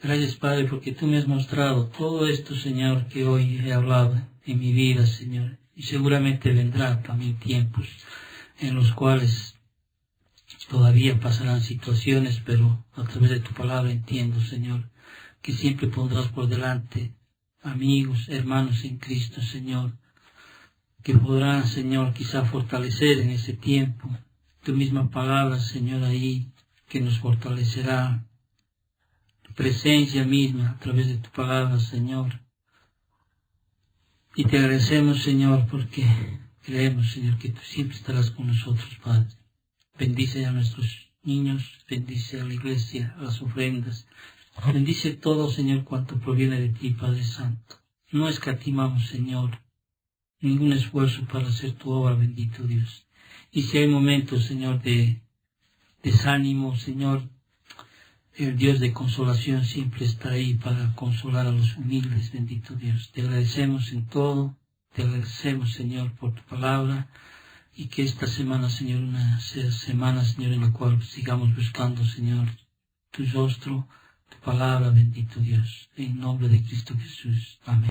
Gracias, Padre, porque tú me has mostrado todo esto, Señor, que hoy he hablado en mi vida, Señor. Y seguramente vendrán también tiempos en los cuales todavía pasarán situaciones, pero a través de tu palabra entiendo, Señor, que siempre pondrás por delante amigos, hermanos en Cristo, Señor, que podrán, Señor, quizá fortalecer en ese tiempo. Tu misma palabra, Señor, ahí, que nos fortalecerá. Tu presencia misma a través de tu palabra, Señor. Y te agradecemos, Señor, porque creemos, Señor, que tú siempre estarás con nosotros, Padre. Bendice a nuestros niños, bendice a la iglesia, a las ofrendas. Bendice todo, Señor, cuanto proviene de ti, Padre Santo. No escatimamos, Señor, ningún esfuerzo para hacer tu obra, bendito Dios. Y si hay momentos, Señor, de desánimo, Señor, El Dios de consolación siempre está ahí para consolar a los humildes, bendito Dios. Te agradecemos en todo, te agradecemos, Señor, por tu palabra, y que esta semana, Señor, sea semana, Señor, en la cual sigamos buscando, Señor, tu rostro, tu palabra, bendito Dios. En nombre de Cristo Jesús. Amén.